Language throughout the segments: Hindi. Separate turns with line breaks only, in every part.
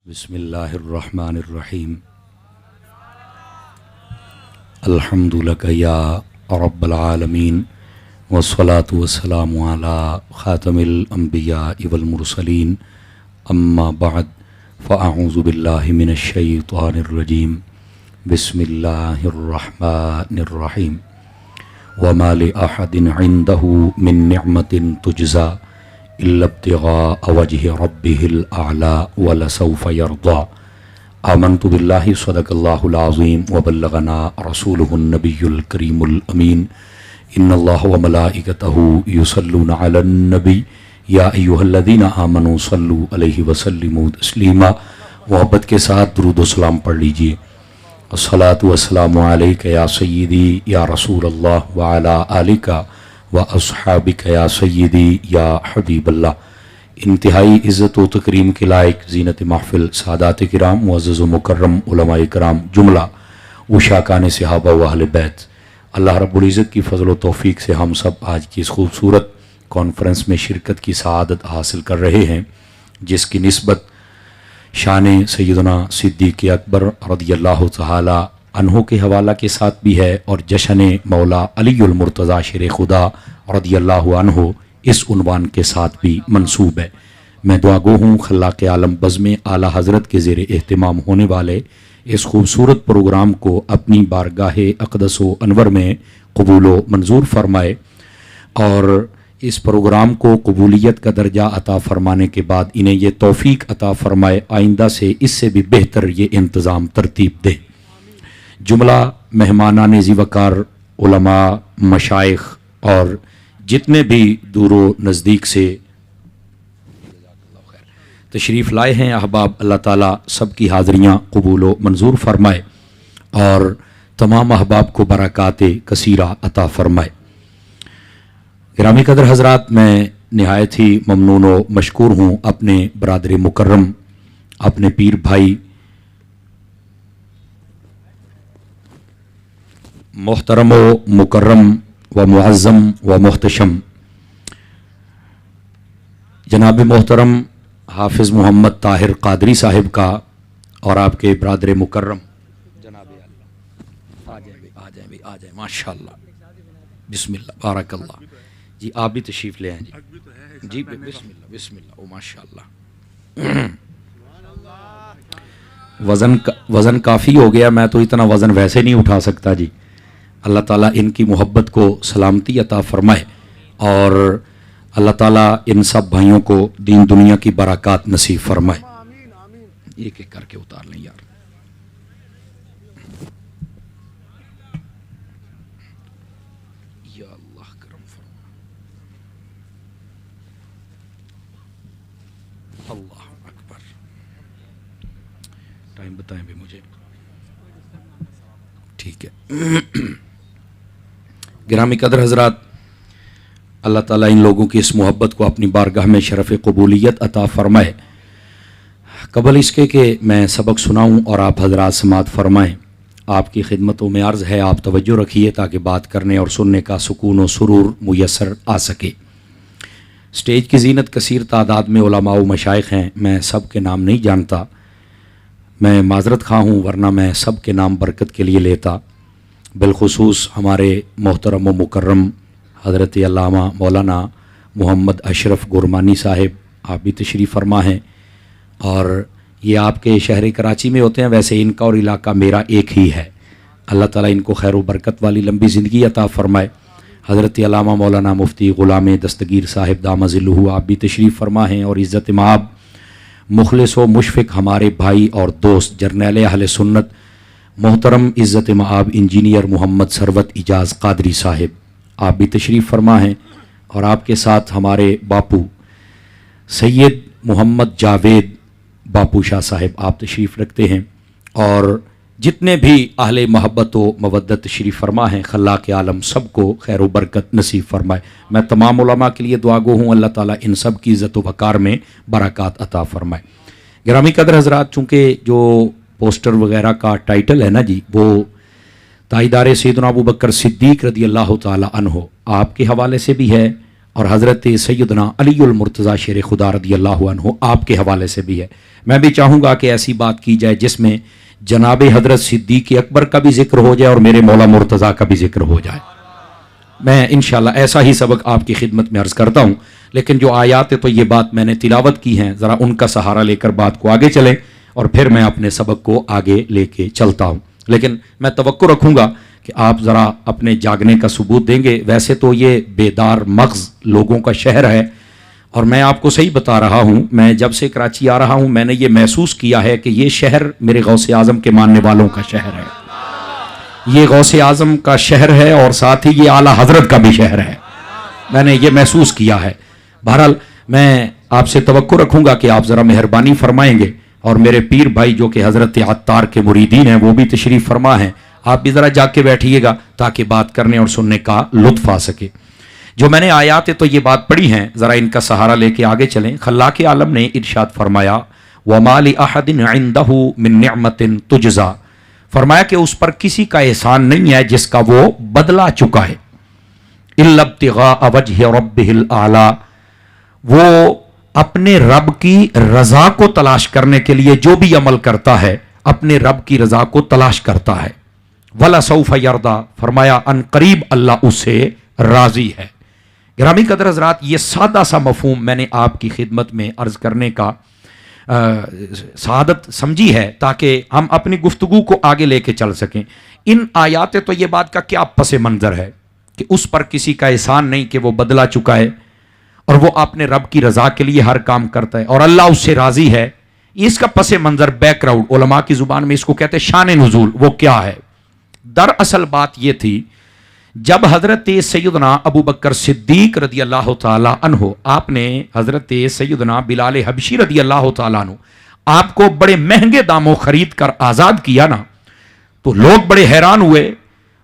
बिस्मिल्लाहिर्रहमानिर्रहीम। अल्हम्दुलिल्लाह या रब्बल आलमीन वस्सलातु वस्सलामु अला खातमिल अंबिया वल मुरसलीन अम्मा बअद फ़अऊज़ु बिल्लाहि मिनश शैतानिर रजीम। बिस्मिल्लाहिर्रहमानिर्रहीम। वमा लि अहदिन इंदहु मिन निअमतिन तुजज़ा इल्ला इब्तिग़ाअ वजहि रब्बिहिल अअला वलसौफ़ यर्दा। आमन्तु बिल्लाहि सदक़ल्लाहुल अज़ीम व बल्लगना रसूलुहुन नबियुल करीमुल अमीन। इन्नल्लाह व मलाइकतहु युसल्लूना अलन नबी या अय्युहल्लज़ीना आमनू सल्लू अलैहि व सल्लिमू तस्लीमा। मोहब्बत के साथ दुरूद व सलाम पढ़ लीजिए। अस्सलातु वस्सलामु अलैका या सय्यदी या रसूलल्लाह व अला आलिका व अस्हाबिका या सय्यदी या हबीबल्लाह। इंतहाई इज़्ज़त व तकरीम के लायक ज़ीनत महफ़िल सादात किराम मुअज़्ज़ज़ व मुकर्रम उलमाए किराम जुमला उशाकान सहाबा व अहले बैत, अल्लाह रब्बुल इज़्ज़त की फ़ज़ल व तौफ़ीक़ से हम सब आज की इस खूबसूरत कॉन्फ्रेंस में शिरकत की सआदत हासिल कर रहे हैं, जिसकी निस्बत शान सैयदना सिद्दीक़ अकबर रज़ियल्लाहु तआला अन्हु के हवाला के साथ भी है और जश्न मौला अलीउल मुर्तज़ा शेर खुदा रज़ियल्लाहु अन्हु इस उन्वान के साथ भी मंसूब है। मैं दुआगो हूँ खल्लाक़ आलम बज़्म आला हज़रत के ज़ेर एहतिमाम होने वाले इस खूबसूरत प्रोग्राम को अपनी बारगाह अक़दस व अनवर में कबूल व मंजूर फरमाए और इस प्रोग्राम को कबूलियत का दर्जा अता फ़रमाने के बाद इन्हें ये तौफ़ीक़ अता फ़रमाए आइंदा से इससे भी बेहतर ये इंतज़ाम तरतीब दे। जुमला मेहमानान ज़ीवकार उलमा मशाइख और जितने भी दूरो नज़दीक से तशरीफ़ लाए हैं अहबाब, अल्लाह ताला सब की हाज़रियाँ कबूल व मंजूर फरमाए और तमाम अहबाब को बरक़ात कसीरा अता फ़रमाए। गिरामी कदर हज़रात, मैं नहायत ही ममनून व मशकूर हूँ अपने बरादर मुकर्रम, अपने पीर भाई मोहतरम व मुकर्रम व मुअज़्ज़म व मुहतशम जनाब मोहतरम हाफिज़ मोहम्मद ताहिर क़ादरी साहिब का और आपके बरादर मुकर्रम जनाब आ जाए माशाअल्लाह बिस्मिल्लाह बारकल्लाह जी। आप भी तशरीफ़ ले आए जी बिस्मिल्लाह बिस्मिल्लाह ओ माशाअल्लाह। वज़न काफ़ी हो गया, मैं तो इतना वज़न वैसे नहीं उठा सकता जी। अल्लाह ताला इनकी मोहब्बत को सलामती अता फ़रमाए और अल्लाह ताला इन सब भाइयों को दीन दुनिया की बरक़ात नसीब फ़रमाए। एक एक करके उतार लें यार। या अल्लाह करम फरमा। अल्लाह अकबर। टाइम बताएं भी मुझे, ठीक है। गिरामी कदर हज़रात, अल्लाह ताला इन लोगों की इस मोहब्बत को अपनी बारगाह में शरफ़ कबूलियत अता फ़रमाए। कबल इसके कि मैं सबक सुनाऊँ और आप हज़रात समात फ़रमाएँ, आपकी खिदमतों में अर्ज़ है आप तवज्जो रखिए ताकि बात करने और सुनने का सुकून व सुरूर मुयस्सर आ सके। स्टेज की ज़ीनत कसीर तादाद में उलमा व मशाइख़ हैं, मैं सब के नाम नहीं जानता, मैं माज़रत खा हूँ, वरना मैं सब के नाम बरकत के लिए लेता। बिलखुसूस हमारे मोहतरम व मुकर्रम हज़रत अल्लामा मौलाना मोहम्मद अशरफ गुरमानी साहिब, आप भी तशरीफ़ फरमा हैं और ये आपके शहर कराची में होते हैं। वैसे इनका और इलाका मेरा एक ही है। अल्लाह ताला इनको खैर व बरकत वाली लंबी ज़िंदगी अता फ़रमाए। हज़रत अल्लामा मौलाना मुफ्ती ग़ुलाम दस्तगीर साहिब दामा ज़िल्लुहु, आप भी तशरीफ़ फरमा हैं और इज़्ज़त माब मुखलिस व मुशफ़िक़ हमारे भाई और दोस्त जर्नैल अहले सुन्नत मोहतरम इज़्ज़त माब इंजीनियर मोहम्मद सरवत इजाज़ क़ादरी साहिब, आप भी तशरीफ़ फरमा हैं और आपके साथ हमारे बापू सैयद मोहम्मद जावेद बापू शाह साहिब, आप तशरीफ़ रखते हैं और जितने भी अहले मोहब्बत व मवद्दत तशरीफ़ फरमा हैं, खल्लाक़ आलम सब को खैर व बरकत नसीब फरमाए। मैं तमाम उलमा के लिए दुआगो हूँ, अल्लाह ताला इन सब की इज़्ज़त व वक़ार में बरक़ात अता फ़रमाए। गिरामी कदर हज़रात, चूँकि जो पोस्टर वगैरह का टाइटल है ना जी, वो ताईदार सैयदना अबू बकर सिद्दीक़ रज़ियल्लाहु ताला अन्हु आपके हवाले से भी है और हज़रत सैयदना अलीउल मुर्तज़ा शेर खुदा रदी अल्लाह अन्हु आपके हवाले से भी है। मैं भी चाहूँगा कि ऐसी बात की जाए जिसमें जनाब हज़रत सिद्दीक़ अकबर का भी जिक्र हो जाए और मेरे मौला मुर्तज़ा का भी जिक्र हो जाए। मैं इंशाअल्लाह ऐसा ही सबक आपकी खिदमत में अर्ज़ करता हूँ, लेकिन जो आयात तो ये बात मैंने तिलावत की हैं, ज़रा उनका सहारा लेकर बात को आगे चलें और फिर मैं अपने सबक को आगे लेके चलता हूँ। लेकिन मैं तवक्को रखूँगा कि आप ज़रा अपने जागने का सबूत देंगे। वैसे तो ये बेदार मग़ज़ लोगों का शहर है और मैं आपको सही बता रहा हूँ, मैं जब से कराची आ रहा हूँ मैंने ये महसूस किया है कि ये शहर मेरे गौसे आज़म के मानने वालों का शहर है, ये गौसे आज़म का शहर है और साथ ही ये आला हज़रत का भी शहर है। मैंने ये महसूस किया है। बहरहाल मैं आपसे तवक्को रखूँगा कि आप ज़रा मेहरबानी फरमाएंगे और मेरे पीर भाई जो कि हज़रत अत्तार के मुरीदीन हैं वो भी तशरीफ़ फरमा हैं, आप भी ज़रा जाग के बैठिएगा ताकि बात करने और सुनने का लुत्फ़ आ सके। जो मैंने आयात तो ये बात पढ़ी हैं, ज़रा इनका सहारा लेके आगे चलें। खल्लाक़ आलम ने इरशाद फरमाया वमा लि अहदिन इंदहु मिन निअमतिन तुजज़ा, फरमाया कि उस पर किसी का एहसान नहीं है जिसका वो बदला चुका है। इल्ला इब्तिग़ाअ वजहि रब्बिहिल आला, वो अपने रब की रजा को तलाश करने के लिए जो भी अमल करता है अपने रब की रजा को तलाश करता है। वला सौफ यरदा, फरमाया अन करीब अल्लाह उससे राजी है। गिरामी कदर हज़रात, ये सादा सा मफहूम मैंने आपकी खिदमत में अर्ज करने का सआदत समझी है ताकि हम अपनी गुफ्तगू को आगे लेके चल सकें। इन आयात तो ये बात का क्या पस मंज़र है कि उस पर किसी का एहसान नहीं कि वो बदला चुका है और वो अपने रब की रजा के लिए हर काम करता है और अल्लाह उससे राजी है। इसका पस मंज़र बैकग्राउंड उलमा की जुबान में इसको कहते हैं शान नुज़ूल। वो क्या है? दरअसल बात ये थी, जब हज़रत सैयदना अबू बकर सिद्दीक़ रदी अल्लाह ताला अन्हु, आपने हज़रत सैयदना बिलाल हबशी रदी अल्लाह ताला अन्हु आपको बड़े महंगे दामों खरीद कर आज़ाद किया ना, तो लोग बड़े हैरान हुए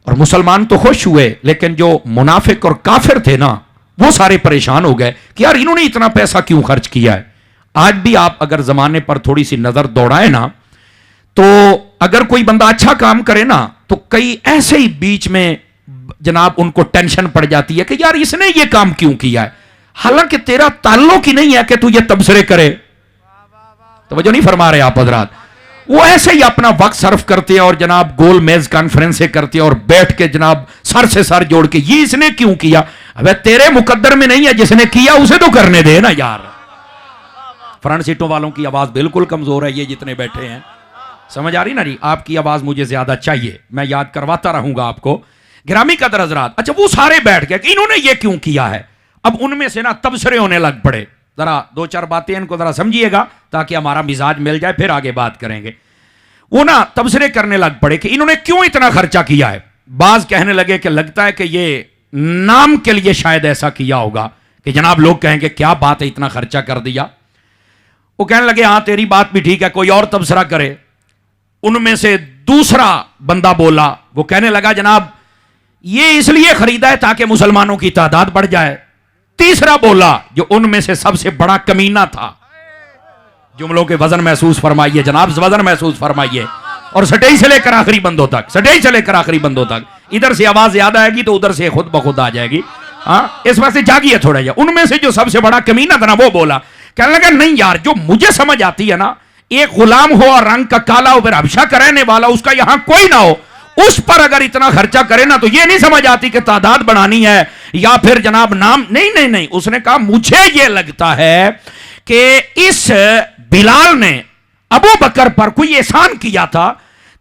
और मुसलमान तो खुश हुए, लेकिन जो मुनाफिक और काफिर थे ना वो सारे परेशान हो गए कि यार इन्होंने इतना पैसा क्यों खर्च किया है। आज भी आप अगर ज़माने पर थोड़ी सी नज़र दौड़ाए ना, तो अगर कोई बंदा अच्छा काम करे ना तो कई ऐसे ही बीच में जनाब उनको टेंशन पड़ जाती है कि यार इसने ये काम क्यों किया है, हालांकि तेरा ताल्लुक ही नहीं है कि तू ये तबसरे करे। तवज्जो नहीं फरमा रहे आप हज़रात। वो ऐसे ही अपना वक्त सर्फ करते हैं और जनाब गोल मेज कॉन्फ्रेंसें करते हैं और बैठ के जनाब सर से सर जोड़ के ये इसने क्यों किया। अबे तेरे मुकद्दर में नहीं है, जिसने किया उसे तो करने दे ना यार। फ्रंट सीटों वालों की आवाज बिल्कुल कमजोर है, ये जितने बैठे हैं समझ आ रही ना जी। आपकी आवाज मुझे ज्यादा चाहिए, मैं याद करवाता रहूंगा आपको। गिरामी कदर हज़रात, अच्छा वो सारे बैठ गए कि इन्होंने ये क्यों किया है। अब उनमें से ना तबसरे होने लग पड़े। जरा दो चार बातें इनको जरा समझिएगा ताकि हमारा मिजाज मिल जाए, फिर आगे बात करेंगे। वो ना तबसरे करने लग पड़े कि इन्होंने क्यों इतना खर्चा किया है। बाज कहने लगे कि लगता है कि ये नाम के लिए शायद ऐसा किया होगा कि जनाब लोग कहेंगे क्या बात है इतना खर्चा कर दिया। वो कहने लगे हाँ तेरी बात भी ठीक है, कोई और तबसरा करे। उनमें से दूसरा बंदा बोला, वो कहने लगा जनाब ये इसलिए खरीदा है ताकि मुसलमानों की तादाद बढ़ जाए। तीसरा बोला जो उनमें से सबसे बड़ा कमीना था, जुमलों के वजन महसूस फरमाइए जनाब, वजन महसूस फरमाइए, और सटई से लेकर आखिरी बंदों तक, सटई से लेकर आखिरी बंदों तक। इधर से आवाज याद आएगी तो उधर से खुद ब खुद आ जाएगी। हाँ इस वजह से जागिए थोड़ा। उनमें से जो सबसे बड़ा कमीना था ना वो बोला, कहने लगा नहीं यार जो मुझे समझ आती है ना, एक गुलाम हो और रंग का काला हो फिर हबशा का रहने वाला उसका यहां कोई ना हो, उस पर अगर इतना खर्चा करे ना तो ये नहीं समझ आती कि तादाद बढ़ानी है या फिर जनाब नाम। नहीं नहीं नहीं, उसने कहा मुझे ये लगता है कि इस बिलाल ने अबू बकर पर कोई एहसान किया था,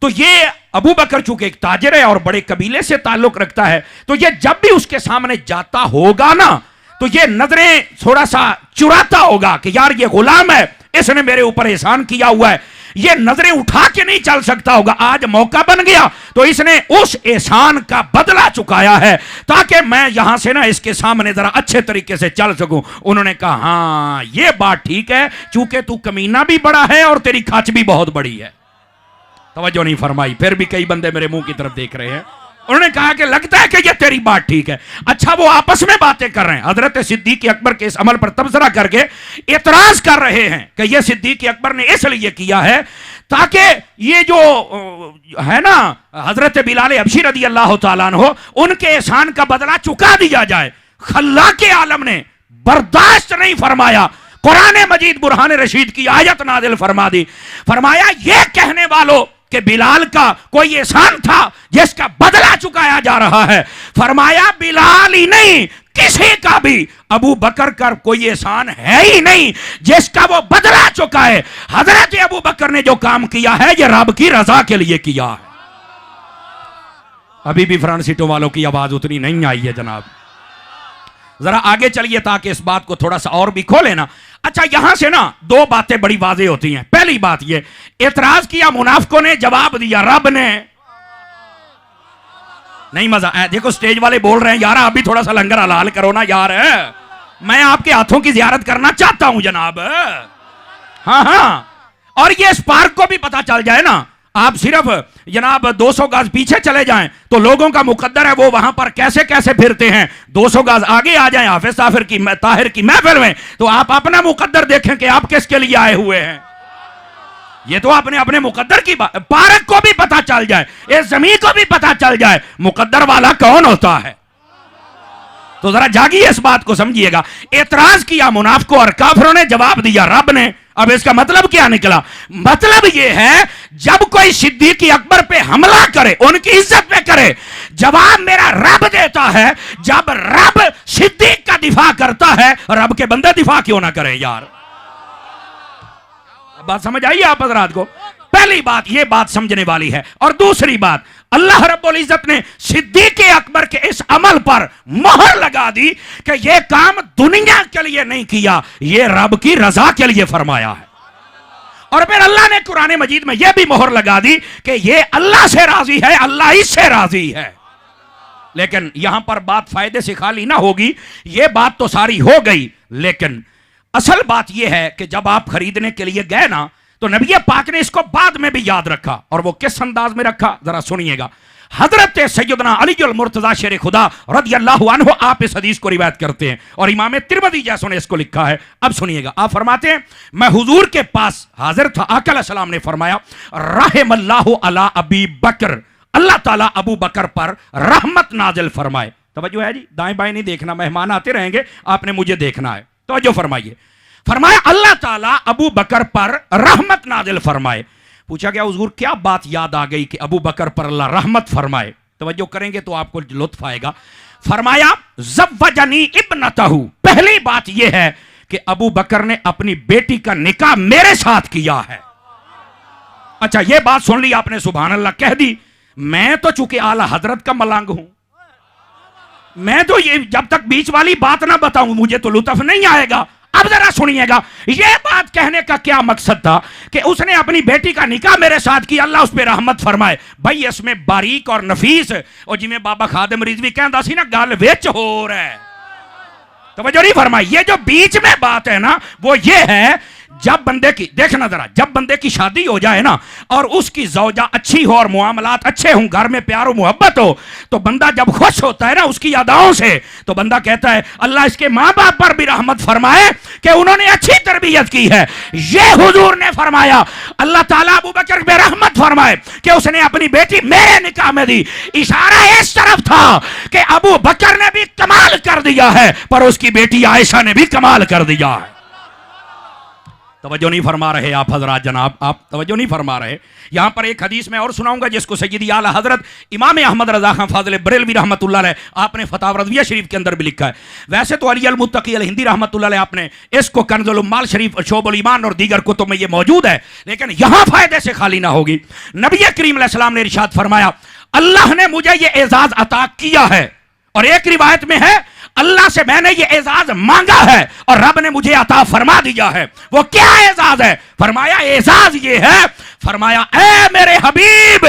तो ये अबू बकर चूंकि एक ताजिर है और बड़े कबीले से ताल्लुक रखता है, तो ये जब भी उसके सामने जाता होगा ना तो ये नजरें थोड़ा सा चुराता होगा कि यार ये गुलाम है, इसने मेरे ऊपर एहसान किया हुआ है, ये नजरें उठा के नहीं चल सकता होगा। आज मौका बन गया तो इसने उस एहसान का बदला चुकाया है ताकि मैं यहां से ना इसके सामने जरा अच्छे तरीके से चल सकूं। उन्होंने कहा हाँ ये बात ठीक है, चूंकि तू कमीना भी बड़ा है और तेरी खाच भी बहुत बड़ी है। तवज्जो नहीं फरमाई, फिर भी कई बंदे मेरे मुंह की तरफ देख रहे हैं। उन्होंने कहा कि लगता है कि ये तेरी बात ठीक है। अच्छा वो आपस में बातें कर रहे हैं, हजरत सिद्दीक अकबर के इस अमल पर तबसरा करके इतराज कर रहे हैं कि यह सिद्दीक अकबर ने इसलिए किया है ताकि ये जो है ना हजरत बिलाल हबशी रदी अल्लाह ताला अन्हु उनके एहसान का बदला चुका दिया जाए। खल्ला के आलम ने बर्दाश्त नहीं फरमाया। कुरान मजीद बुरहान रशीद की आयत नाजिल फरमा दी। फरमाया ये कहने वालों कि बिलाल का कोई एहसान था जिसका बदला चुकाया जा रहा है। फरमाया बिलाल ही नहीं, किसी का भी अबू बकर का कोई एहसान है ही नहीं जिसका वो बदला चुकाए। हजरत अबू बकर ने जो काम किया है ये रब की रजा के लिए किया है। अभी भी फ्रंट सीटों वालों की आवाज उतनी नहीं आई है जनाब। जरा आगे चलिए ताकि इस बात को थोड़ा सा और भी खोले ना। अच्छा, यहां से ना दो बातें बड़ी वाज़ेह होती हैं। पहली बात ये, एतराज किया मुनाफिकों ने, जवाब दिया रब ने। नहीं मजा है, देखो स्टेज वाले बोल रहे हैं यार आप भी थोड़ा सा लंगर हलाल करो ना यार, मैं आपके हाथों की जियारत करना चाहता हूं जनाब। हाँ हाँ, और ये स्पार्क को भी पता चल जाए ना। आप सिर्फ जनाब 200 गज पीछे चले जाएं तो लोगों का मुकद्दर है वो वहां पर कैसे कैसे फिरते हैं। 200 गज आगे आ जाएं हाफिज ताहिर की महफिल में तो आप अपना मुकद्दर देखें कि आप किसके लिए आए हुए हैं। ये तो आपने अपने मुकद्दर की बात, पारक को भी पता चल जाए, इस जमीन को भी पता चल जाए मुकद्दर वाला कौन होता है। तो जरा जागिए, इस बात को समझिएगा। एतराज किया मुनाफिकों और काफिरों ने, जवाब दिया रब ने। अब इसका मतलब क्या निकला? मतलब यह है जब कोई सिद्दीक अकबर पे हमला करे, उनकी इज्जत पे करे, जवाब मेरा रब देता है। जब रब सिद्दीक का दिफा करता है, रब के बंदे दिफा क्यों ना करें यार। बात समझ आई आप हजरात को? पहली बात ये बात समझने वाली है। और दूसरी बात, अल्लाह रब्बुल इज्जत ने सिद्दीक अकबर के इस अमल पर मोहर लगा दी कि यह काम दुनिया के लिए नहीं किया, यह रब की रजा के लिए फरमाया है। और फिर अल्लाह ने कुरान मजीद में यह भी मोहर लगा दी कि यह अल्लाह से राजी है, अल्लाह इससे राजी है। लेकिन यहां पर बात फायदे से खाली ना होगी, यह बात तो सारी हो गई, लेकिन असल बात यह है कि जब आप खरीदने के लिए गए ना तो नबी पाक ने इसको बाद में भी याद रखा। और वो किस अंदाज में रखा जरा सुनिएगा। हजरत सैयदना अली अल मुर्तजा शेर खुदा रदियल्लाहु अन्हु आप इस हदीस को रिवायत करते हैं और इमाम तिरमिज़ी जैसों ने इसको लिखा है। अब सुनिएगा, आप फरमाते हैं मैं हुजूर के पास हाजिर था, आका अलैहिस्सलाम ने फरमाया रहमल्लाहु अला अबी बकर, अल्लाह ताला अबू बकर पर रहमत नाजिल फरमाए। तवज्जो है जी, दाएं बाएं नहीं देखना, मेहमान आते रहेंगे, आपने मुझे देखना है। तवज्जो फरमाइए। फरमाया अल्लाह ताला अबू बकर पर रहमत नाजिल फरमाए। पूछा गया हुजूर क्या बात याद आ गई कि अबू बकर पर अल्लाह रहमत फरमाए? तवज्जो करेंगे तो आपको लुत्फ आएगा। फरमाया ज़व्वजनी इब्नतहु, पहली बात यह है कि अबू बकर ने अपनी बेटी का निकाह मेरे साथ किया है। अच्छा, यह बात सुन ली आपने, सुभान अल्लाह कह दी। मैं तो चूंकि आला हजरत का मलंग हूं, मैं तो ये जब तक बीच वाली बात ना बताऊं मुझे तो लुत्फ नहीं आएगा। अब जरा सुनिएगा, यह बात कहने का क्या मकसद था कि उसने अपनी बेटी का निकाह मेरे साथ किया, अल्लाह उस पर रहमत फरमाए। भाई इसमें बारीक और नफीस और जिमें बाबा खादिम रिजवी कहता सी ना गल विच हो रहा है, तवज्जो नहीं फरमाई। ये जो बीच में बात है ना वो ये है, जब बंदे की देखना जरा, जब बंदे की शादी हो जाए ना और उसकी ज़ौजा अच्छी हो और मुआमलात अच्छे हों, घर में प्यार और मोहब्बत हो, तो बंदा जब खुश होता है ना उसकी अदाओं से, तो बंदा कहता है अल्लाह इसके माँ बाप पर भी रहमत फरमाए कि उन्होंने अच्छी तरबियत की है। ये हुजूर ने फरमाया अल्लाह ताला अबू बकर पे रहमत फरमाए कि उसने अपनी बेटी मेरे निकाह में दी। इशारा इस तरफ था कि अबू बकर ने भी कमाल कर दिया है पर उसकी बेटी आयशा ने भी कमाल कर दिया है। तवज्जो नहीं फरमा रहे आप हजरात, जनाब आप तवज्जो नहीं फरमा रहे। यहां पर एक हदीस में और सुनाऊंगा जिसको सैयदी आला हजरत इमाम अहमद रजा खान फाजिल बरेलवी रहमतुल्लाह अलैह आपने फतावा रज़विया शरीफ के अंदर भी लिखा है। वैसे तो अली अल मुत्तकी अल हिंदी रहमतुल्लाह अलैह आपने इसको कंजुल उम्माल शरीफ, शोबुल ईमान और दीगर कुतुब में ये मौजूद है, लेकिन यहां फायदे से खाली ना होगी। नबी करीम अलैहि सलाम ने इरशाद फरमाया अल्लाह ने मुझे ये एजाज अता किया है, और एक रिवायत में है अल्लाह से मैंने ये एजाज मांगा है और रब ने मुझे अता फरमा दिया है। वो क्या एजाज है? फरमाया एजाज ये है, फरमाया ए मेरे हबीब,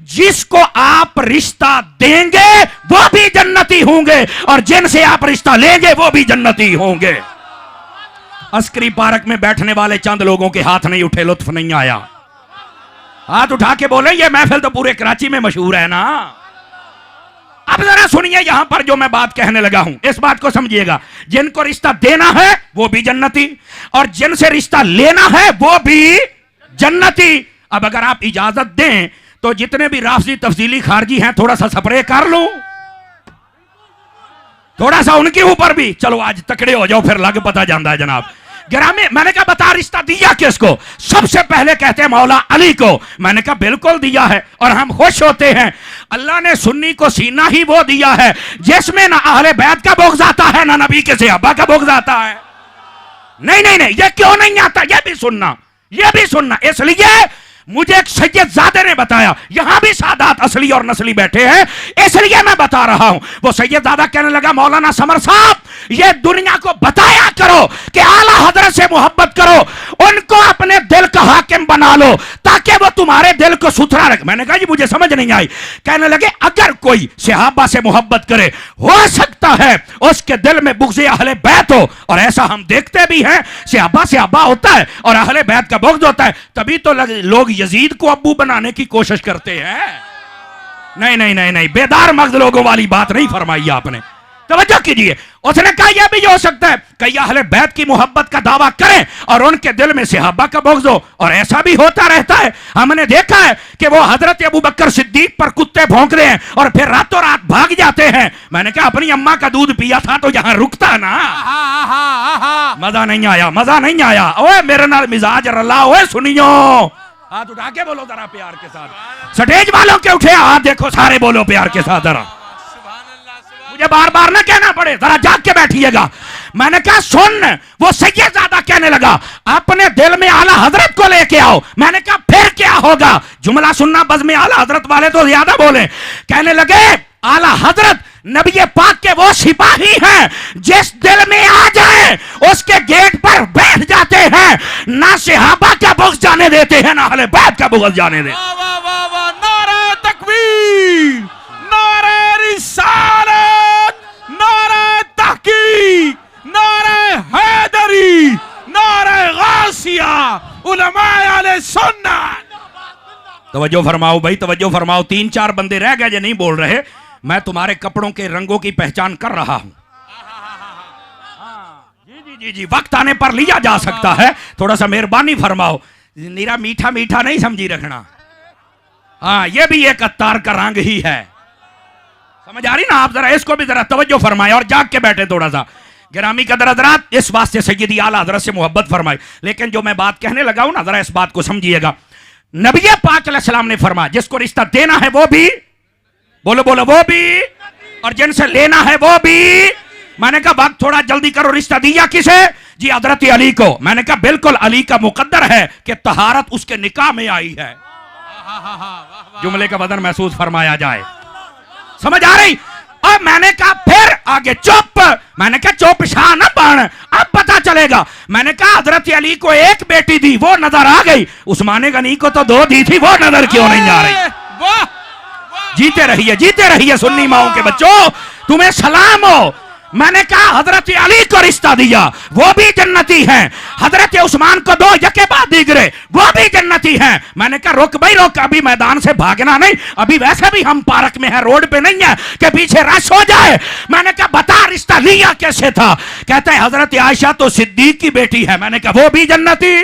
जिसको आप रिश्ता देंगे वो भी जन्नती होंगे और जिनसे आप रिश्ता लेंगे वो भी जन्नती होंगे। अस्करी पार्क में बैठने वाले चंद लोगों के हाथ नहीं उठे, लुत्फ नहीं आया। हाथ उठा के बोले ये महफिल तो पूरे कराची में मशहूर है ना। अब जरा सुनिए, यहां पर जो मैं बात कहने लगा हूं इस बात को समझिएगा। जिनको रिश्ता देना है वो भी जन्नती और जिनसे रिश्ता लेना है वो भी जन्नती। अब अगर आप इजाजत दें तो जितने भी राफजी तफसीली खारजी हैं थोड़ा सा स्प्रे कर लूं।
थोड़ा सा उनके ऊपर भी। चलो आज तकड़े हो जाओ, फिर लग पता जाता है जनाब। गिरामी, मैंने कहा बता रिश्ता दिया किसको? सबसे पहले कहते हैं मौला अली को। मैंने कहा बिल्कुल दिया है और हम खुश होते हैं। अल्लाह ने सुन्नी को सीना ही वो दिया है जिसमें ना अहले बैत का बुग़्ज़ आता है ना नबी के सहाबा का बुग़्ज़ आता है। नहीं नहीं नहीं, ये क्यों नहीं आता? ये भी सुनना, ये भी सुनना। इसलिए मुझे एक सैयदजादे ने बताया, यहां भी सादात असली और नस्ली बैठे हैं, इसलिए मैं बता रहा हूं। वो सैयदजादा कहने लगा मौलाना समर साहब, ये दुनिया को बताया करो कि आला हजरत से मोहब्बत करो, उनको अपने दिल का हाकिम बना लो ताकि वो तुम्हारे दिल को सुथरा रखे। मैंने कहा जी मुझे समझ नहीं आई। कहने लगे अगर कोई सहाबा से मोहब्बत करे, हो सकता है उसके दिल में बुग़्ज़ अहले बैत हो, और ऐसा हम देखते भी हैं। सहाबा होता है और अहले बैत का बुग़्ज़ होता है, तभी तो लोग यजीद को अब्बू बनाने की कोशिश करते हैं। नहीं नहीं नहीं नहीं, बेदार मगज लोगों वाली बात नहीं फरमाई आपने, तवज्जो कीजिए। उसने कहा यह भी हो सकता है कई अहले बैत की मोहब्बत का दावा करें और उनके दिल में सहाबा का बुग़्ज़ हो, और ऐसा भी होता रहता है। हमने देखा है कि वो हजरत अबू बकर सिद्दीक पर कुत्ते भौंकते हैं और फिर रातों रात भाग जाते हैं। मैंने कहा अपनी अम्मा का दूध पिया था तो यहां रुकता ना। मजा नहीं आया, मजा नहीं आया। ओए मेरे नाल मिजाज रला, ओए सुनियो, हाथ उठा के बोलो जरा प्यार के साथ। स्टेज वालों के उठे हाथ देखो, सारे बोलो प्यार के साथ जरा, मुझे बार बार ना कहना पड़े, जरा जाग के बैठिएगा। मैंने कहा सुन, वो सैयदजादा कहने लगा अपने दिल में आला हजरत को लेके आओ। मैंने कहा फिर क्या होगा? जुमला सुनना, बज़ में आला हजरत वाले तो ज्यादा बोले। कहने लगे आला हजरत नबी पाक के वो सिपाही हैं जिस दिल में आ जाए उसके गेट पर बैठ जाते हैं, ना सहाबा का बुग़्ज़ जाने देते हैं ना अहले बैत का बुग़्ज़ जाने देते।
नारे तकबीर, नारे रिसालत, नारे तहकीक, नारे हैदरी, नारे गासिया, उलमाए अहले सुन्नत।
तवज्जो फरमाओ भाई, तवज्जो फरमाओ। 3-4 बंदे रह गए जो नहीं बोल रहे। मैं तुम्हारे कपड़ों के रंगों की पहचान कर रहा हूं। जी जी जी जी, वक्त आने पर लिया जा सकता है। थोड़ा सा मेहरबानी फरमाओ, नीरा मीठा मीठा नहीं समझी रखना। हाँ, ये भी एक अत्तार का रंग ही है, समझ आ रही ना आप? जरा इसको भी जरा तवज्जो फरमाए और जाग के बैठे थोड़ा सा। गिरामी कदर हज़रात, इस वास्ते सय्यदी आला हज़रत से मोहब्बत फरमाए। लेकिन जो मैं बात कहने लगा हूं ना, जरा इस बात को समझिएगा। नबी पाक अलैहिस्सलाम ने फरमाया जिसको रिश्ता देना है वो भी, बोलो बोलो, वो भी, और जिनसे लेना है वो भी। मैंने कहा वक्त थोड़ा जल्दी करो, रिश्ता दिया किसे? जी हजरत अली को। मैंने कहा बिल्कुल अली का मुकद्दर है कि तहारत उसके निकाह में आई है। जुमले का वजन महसूस फरमाया जाए, समझ आ रही? अब मैंने कहा फिर आगे चुप। मैंने कहा चुप शाह न बन, अब पता चलेगा। मैंने कहा हजरत अली को एक बेटी दी, वो नजर आ गई। उस्मान गनी को तो 2 दी थी, वो नजर क्यों नहीं आ रही? जीते रहिए सुन्नी माओं के बच्चों, तुम्हें सलाम हो। मैंने कहा हजरत अली को रिश्ता दिया, वो भी जन्नती हैं। हजरत उस्मान को 2 यके बाद दीगरे, वो भी जन्नती हैं। मैंने कहा रुक भाई रुक, अभी मैदान से भागना नहीं, अभी वैसे भी हम पार्क में हैं, रोड पे नहीं है कि पीछे रश हो जाए। मैंने कहा बता रिश्ता लिया कैसे था? कहता है हजरत आयशा तो सिद्दीक की बेटी है। मैंने कहा वो भी जन्नती।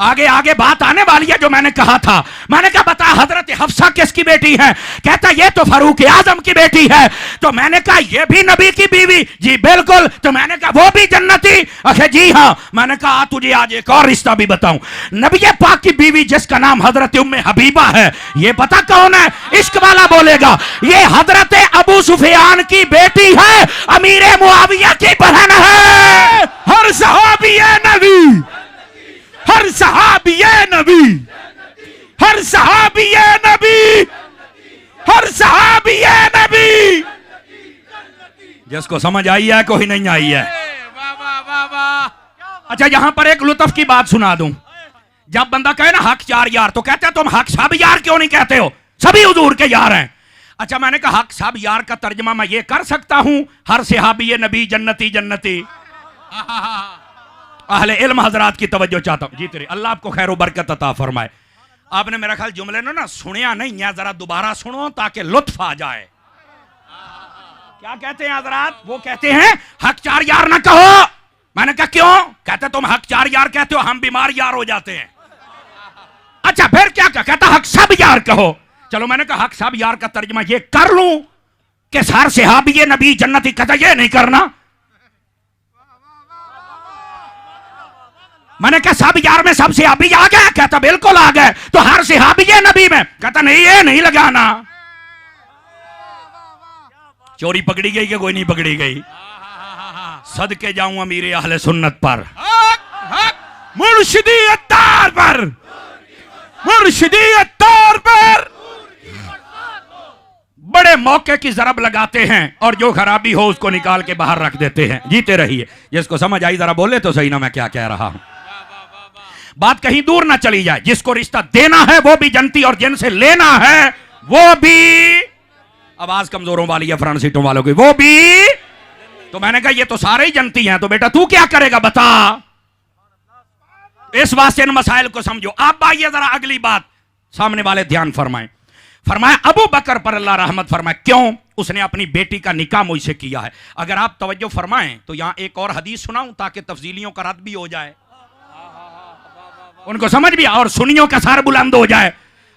आगे आगे बात आने वाली है जो मैंने कहा था। मैंने कहा बता हजरत हफ्सा किसकी बेटी है? कहता ये तो फारूक आजम की बेटी है। तो मैंने कहा ये भी नबी की बीवी? जी बिल्कुल। तो मैंने कहा वो भी जन्नती? अखे जी हाँ। मैंने कहा तुझे आज एक और रिश्ता भी बताऊं। नबी पाक की बीवी जिसका नाम हजरत उम्मे हबीबा है, ये पता कौन है? इश्क वाला बोलेगा, ये हजरत अबू सुफियान की बेटी है, अमीर मुआविया की बहन है।
हर सहाबी नबी, हर सहाबी नबी, हर सहाबी नबी, हर सहाबी नबी।
जिसको समझ आई है कोई नहीं आई है। अच्छा यहां पर एक लुत्फ की बात सुना दूं। जब बंदा कहे ना हक 4 यार, तो कहते हैं तुम हक सब यार क्यों नहीं कहते हो? सभी हुजूर के यार हैं। अच्छा मैंने कहा हक सब यार का तर्जमा मैं ये कर सकता हूं, हर सहाबी नबी जन्नती जन्नती। अहले इल्म हजरात की तवज्जो चाहता हूं। जी तेरे अल्लाह आपको खैर बरकत अता फरमाए। आपने मेरा ख्याल जुमले ने ना सुनिया नहीं है, जरा दोबारा सुनो ताकि लुत्फ आ जाए। क्या कहते हैं हजरात? वो कहते हैं हक 4 यार ना कहो। मैंने कहा क्यों? कहते तुम हक 4 यार कहते हो, हम बीमार यार हो जाते हैं। अच्छा फिर क्या? कहता हक सब यार कहो। चलो मैंने कहा हक सब यार का तर्जमा ये कर लूं कि हर सहाबी नबी जन्नती कतई ये नहीं करना। मैंने कहा सब यार में सब सहाबी आ गए, कहता बिल्कुल आ गए। तो हर सहाबी नबी में, कहता नहीं ये नहीं लगाना। चोरी पकड़ी गई कि कोई नहीं पकड़ी गई? सदके जाऊं अमीर अहले सुन्नत पर,
मुर्शिदी अत्तार पर, मुर्शिदी अत्तार पर।
बड़े मौके की जरब लगाते हैं और जो खराबी हो उसको निकाल के बाहर रख देते हैं। जीते रहिए। जिसको समझ आई जरा बोले तो सही ना मैं क्या कह रहा हूं। बात कहीं दूर ना चली जाए। जिसको रिश्ता देना है वो भी जनती और जिनसे लेना है वो भी, आवाज कमजोरों वाली है फ्रंट सीटों वालों की, वो भी। तो मैंने कहा ये तो सारे ही जनती हैं, तो बेटा तू क्या करेगा बता। इस वास्ते इन मसाइल को समझो। आप आइए जरा अगली बात, सामने वाले ध्यान फरमाएं। फरमाया अबू बकर पर अल्लाह रहमत फरमाए, क्यों? उसने अपनी बेटी का निकाह मुझसे किया है। अगर आप तवज्जो फरमाएं तो यहां एक और हदीस सुनाऊं ताकि तफसीलियों का रद्द भी हो जाए, उनको समझ भी और सुनियों का सर बुलंद हो जाए।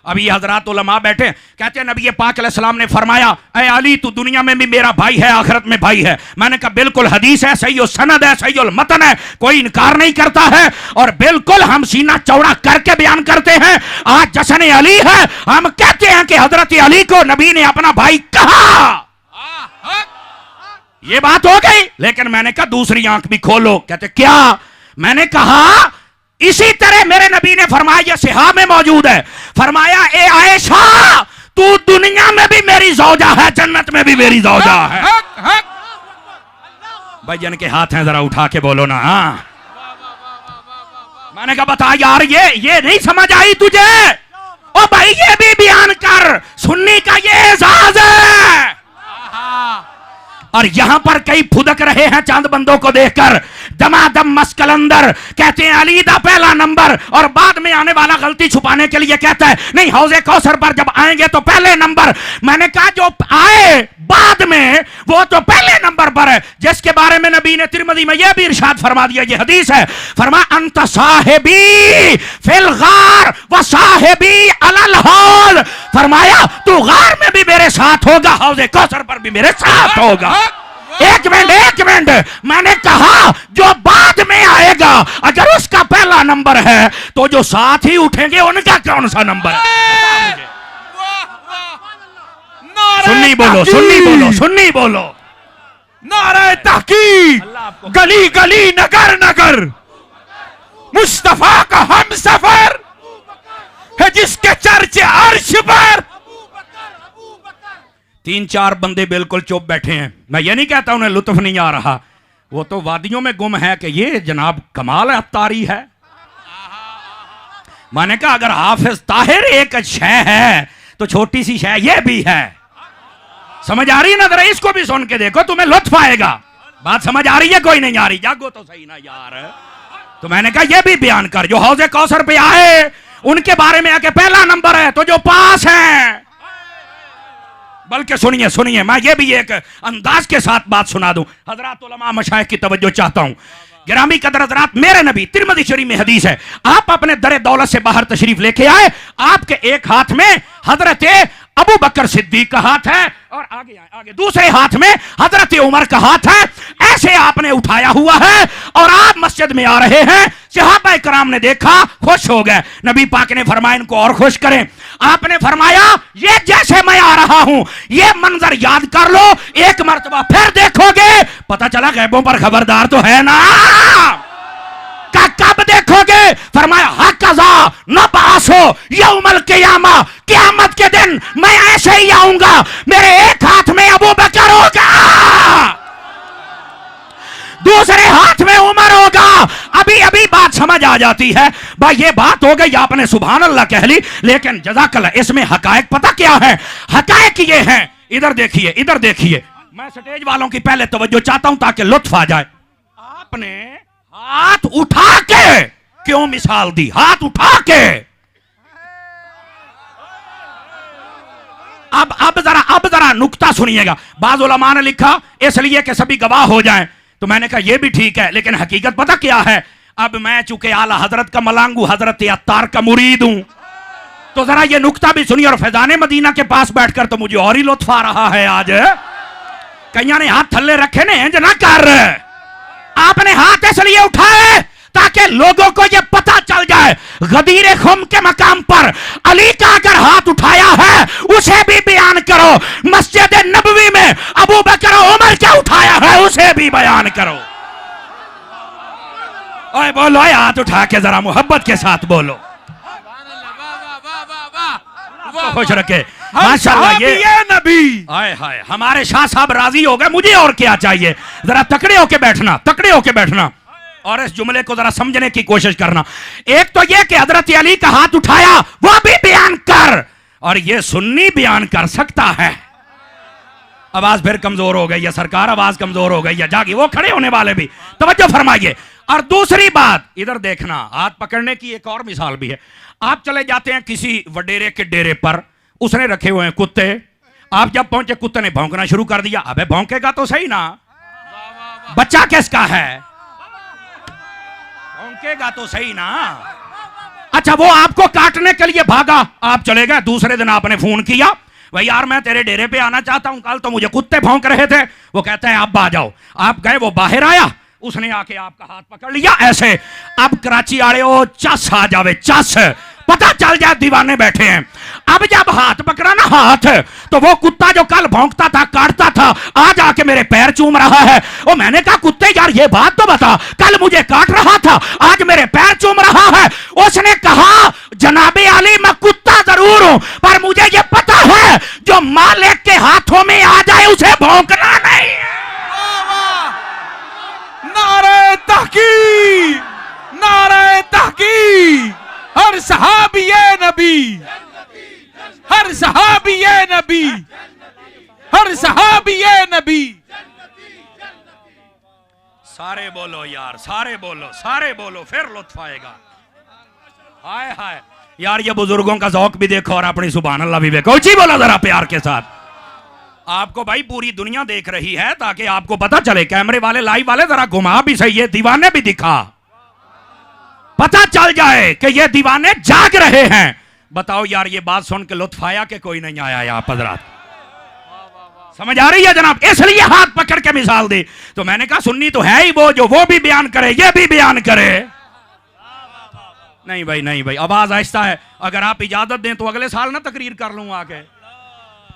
अभी हजरात उलमा बैठे, कहते हैं नबी पाक अलैहिस्सलाम ने फरमाया, ऐ अली तू दुनिया में भी मेरा भाई है, आखिरत में भाई है। मैंने कहा बिल्कुल हदीस है, सही सनद है, सही मतन है, कोई इनकार नहीं करता है और बिल्कुल हम सीना चौड़ा करके बयान करते हैं। आज जश्न अली है, हम कहते हैं कि हजरत अली को नबी ने अपना भाई कहा। ये बात हो गई। लेकिन मैंने कहा दूसरी आंख भी खोलो। कहते क्या? मैंने कहा इसी तरह मेरे नबी ने फरमाया, यह सिहा में मौजूद है, फरमाया ए आयशा तू दुनिया में भी मेरी जौजा है, जन्नत में भी मेरी जौजा है। भाई जन के हाथ हैं जरा उठा के बोलो ना। मैंने कहा बता यार ये नहीं समझ आई तुझे? ओ भाई ये भी बयान कर, सुन्नी का ये एजाज है। और यहां पर कई फुदक रहे हैं चांद बंदों को देखकर, दमादम मस्कलंदर कहते हैं अली दा पहला नंबर, और बाद में आने वाला गलती छुपाने के लिए कहता है नहीं हौजे कौसर पर जब आएंगे तो पहले नंबर। मैंने कहा जो आए बाद में वो तो पहले नंबर पर है, जिसके बारे में नबी ने तिरमिज़ी में यह भी इरशाद फरमा दिया, ये हदीस है, फरमा अंत साहिबी फिल गार व साहिबी अलल हौज। फरमाया तू गार में भी मेरे साथ होगा, हौजे कौसर पर भी मेरे साथ होगा। एक मिनट, मैंने कहा जो बाद में आएगा अगर उसका पहला नंबर है तो जो साथ ही उठेंगे उनका कौन सा नंबर है? सुन्नी बोलो, सुन्नी बोलो, सुन्नी बोलो।
नारे तहकीक, गली गली नगर नगर मुस्तफा का हम सफर है जिसके चर्चे अर्श पर।
3-4 बंदे बिल्कुल चुप बैठे हैं। मैं ये नहीं कहता उन्हें लुत्फ नहीं आ रहा, वो तो वादियों में गुम है कि ये जनाब कमाल अत्तारी है। मैंने कहा अगर हाफिज ताहिर एक शय है तो छोटी सी शय ये भी है। समझ आ रही है ना? जरा इसको भी सुन के देखो, तुम्हें लुत्फ आएगा। बात समझ आ रही है? कोई नहीं आ रही? जागो तो सही ना यार। तो मैंने कहा ये भी बयान कर, जो हौजे कौसर पे आए उनके बारे में आके पहला नंबर है, तो जो पास है। बल्कि सुनिए सुनिए, मैं ये भी एक अंदाज के साथ बात सुना दूं, हजरात उलमा मशाइख की तवज्जो चाहता हूं। गिरामी कदर हजरात, मेरे नबी तिरमिज़ी शरीफ में हदीस है, आप अपने दरे दौलत से बाहर तशरीफ लेके आए, आपके एक हाथ में हजरत अबू बकर सिद्दीक का हाथ है और आगे दूसरे हाथ में हजरत उमर का हाथ है। ऐसे आपने उठाया हुआ है और आप मस्जिद में आ रहे हैं। सहाबा कराम ने देखा, खुश हो गए। नबी पाक ने फरमाया इनको और खुश करें। आपने फरमाया ये जैसे मैं आ रहा हूं ये मंजर याद कर लो, एक मर्तबा फिर देखोगे, पता चला गैबों पर खबरदार तो है ना। कब देखोगे? फरमाया हक़ज़ा नबासो यौमल क़ियामा, क़यामत के दिन मैं ऐसे ही आऊंगा, मेरे एक हाथ में अबू बकर होगा, दूसरे हाथ में उमर होगा। अभी अभी बात समझ आ जाती है भाई, ये बात हो गई, आपने सुभान अल्लाह कह ली, लेकिन जज़ाकल्लाह इसमें हकायक पता क्या है? हकायक ये है, इधर देखिए, इधर देखिए। मैं स्टेज वालों की पहले तवज्जो चाहता हूं ताकि लुत्फ आ जाए। आपने हाथ उठा के क्यों मिसाल दी? हाथ उठा के। अब जरा नुक्ता सुनिएगा। बाज़ उलमा ने लिखा इसलिए कि सभी गवाह हो जाएं, तो मैंने कहा यह भी ठीक है, लेकिन हकीकत पता क्या है? अब मैं चूंकि आला हजरत का मलांगू, हजरत अत्तार का मुरीद हूं, तो जरा ये नुक्ता भी सुनिए। और फैजाने मदीना के पास बैठकर तो मुझे और ही लुत्फ आ रहा है आज। कईया ने हाथ थल्ले रखे ने इंज ना कर, आपने हाथ इसलिए उठाए ताकि लोगों को यह पता चल जाए गदीर खुम के मकाम पर अली का अगर हाथ उठाया है उसे भी बयान करो, मस्जिद नबवी में अबू बकर उमर क्या उठाया है उसे भी बयान करो। ओए बोलो, हाथ उठा के जरा मोहब्बत के साथ बोलो, खुश रखे माशाअल्लाह। ये
नबी
हाय हाय, हमारे शाह साहब राजी हो गए, मुझे और क्या चाहिए। जरा तकड़े होके बैठना, तकड़े होके बैठना और इस जुमले को जरा समझने की कोशिश करना। एक तो यह कि हजरत अली का हाथ उठाया वो भी बयान कर, और ये सुन्नी बयान कर सकता है। आवाज फिर कमजोर हो गई है सरकार, आवाज कमजोर हो गई है, जागी वो खड़े होने वाले भी तवज्जो फरमाइए। और दूसरी बात इधर देखना, हाथ पकड़ने की एक और मिसाल भी है। आप चले जाते हैं किसी वडेरे के डेरे पर, उसने रखे हुए हैं कुत्ते, आप जब पहुंचे कुत्ते ने भौंकना शुरू कर दिया। अबे भौंकेगा तो सही ना, बच्चा किसका है, भौंकेगा तो सही ना। अच्छा वो आपको काटने के लिए भागा, आप चले गए। दूसरे दिन आपने फोन किया, भाई यार मैं तेरे डेरे पे आना चाहता हूं, कल तो मुझे कुत्ते भौंक रहे थे। वो कहता है अब आ जाओ। आप गए, वो बाहर आया, उसने आके आपका हाथ पकड़ लिया ऐसे। अब कराची आड़े ओ चस आ जावे, चस पता चल जाए दीवाने बैठे हैं। अब जब हाथ पकड़ा ना हाथ, तो वो कुत्ता जो कल भौंकता था काटता था आज आके मेरे पैर चूम रहा है। और मैंने कहा कुत्ते यार ये बात तो बता, कल मुझे काट रहा था आज मेरे पैर चूम रहा है। उसने कहा जनाबे अली मैं कुत्ता जरूर हूं, पर मुझे ये पता है जो मालिक के हाथों में आ जाए उसे भौंकना नहीं है।
नारे तहकीर, नारे तहकीर। हर सहाबी ये नबी, हर सहाबी ये नबी, हर सहाबी ये नबी।
सारे बोलो यार, सारे बोलो, सारे बोलो, फिर लुत्फ आएगा। हाय हाय यार, ये बुजुर्गों का ज़ौक भी देखो और अपनी सुभान अल्लाह भी देखो। जी बोलो जरा प्यार के साथ। आपको भाई पूरी दुनिया देख रही है ताकि आपको पता चले, कैमरे वाले लाइव वाले जरा घुमा भी सही, ये दीवाने भी दिखा, पता चल जाए कि ये दीवाने जाग रहे हैं। बताओ यार ये बात सुन के लुत्फ आया कि कोई नहीं आया यहाँ हजरात? समझ आ रही है जनाब? इसलिए हाथ पकड़ के मिसाल दी। तो मैंने कहा सुन्नी तो है ही वो जो वो भी बयान करे ये भी बयान करे। नहीं भाई, नहीं भाई, आवाज आहिस्ता है। अगर आप इजाजत दें तो अगले साल ना तकरीर कर लूं आके,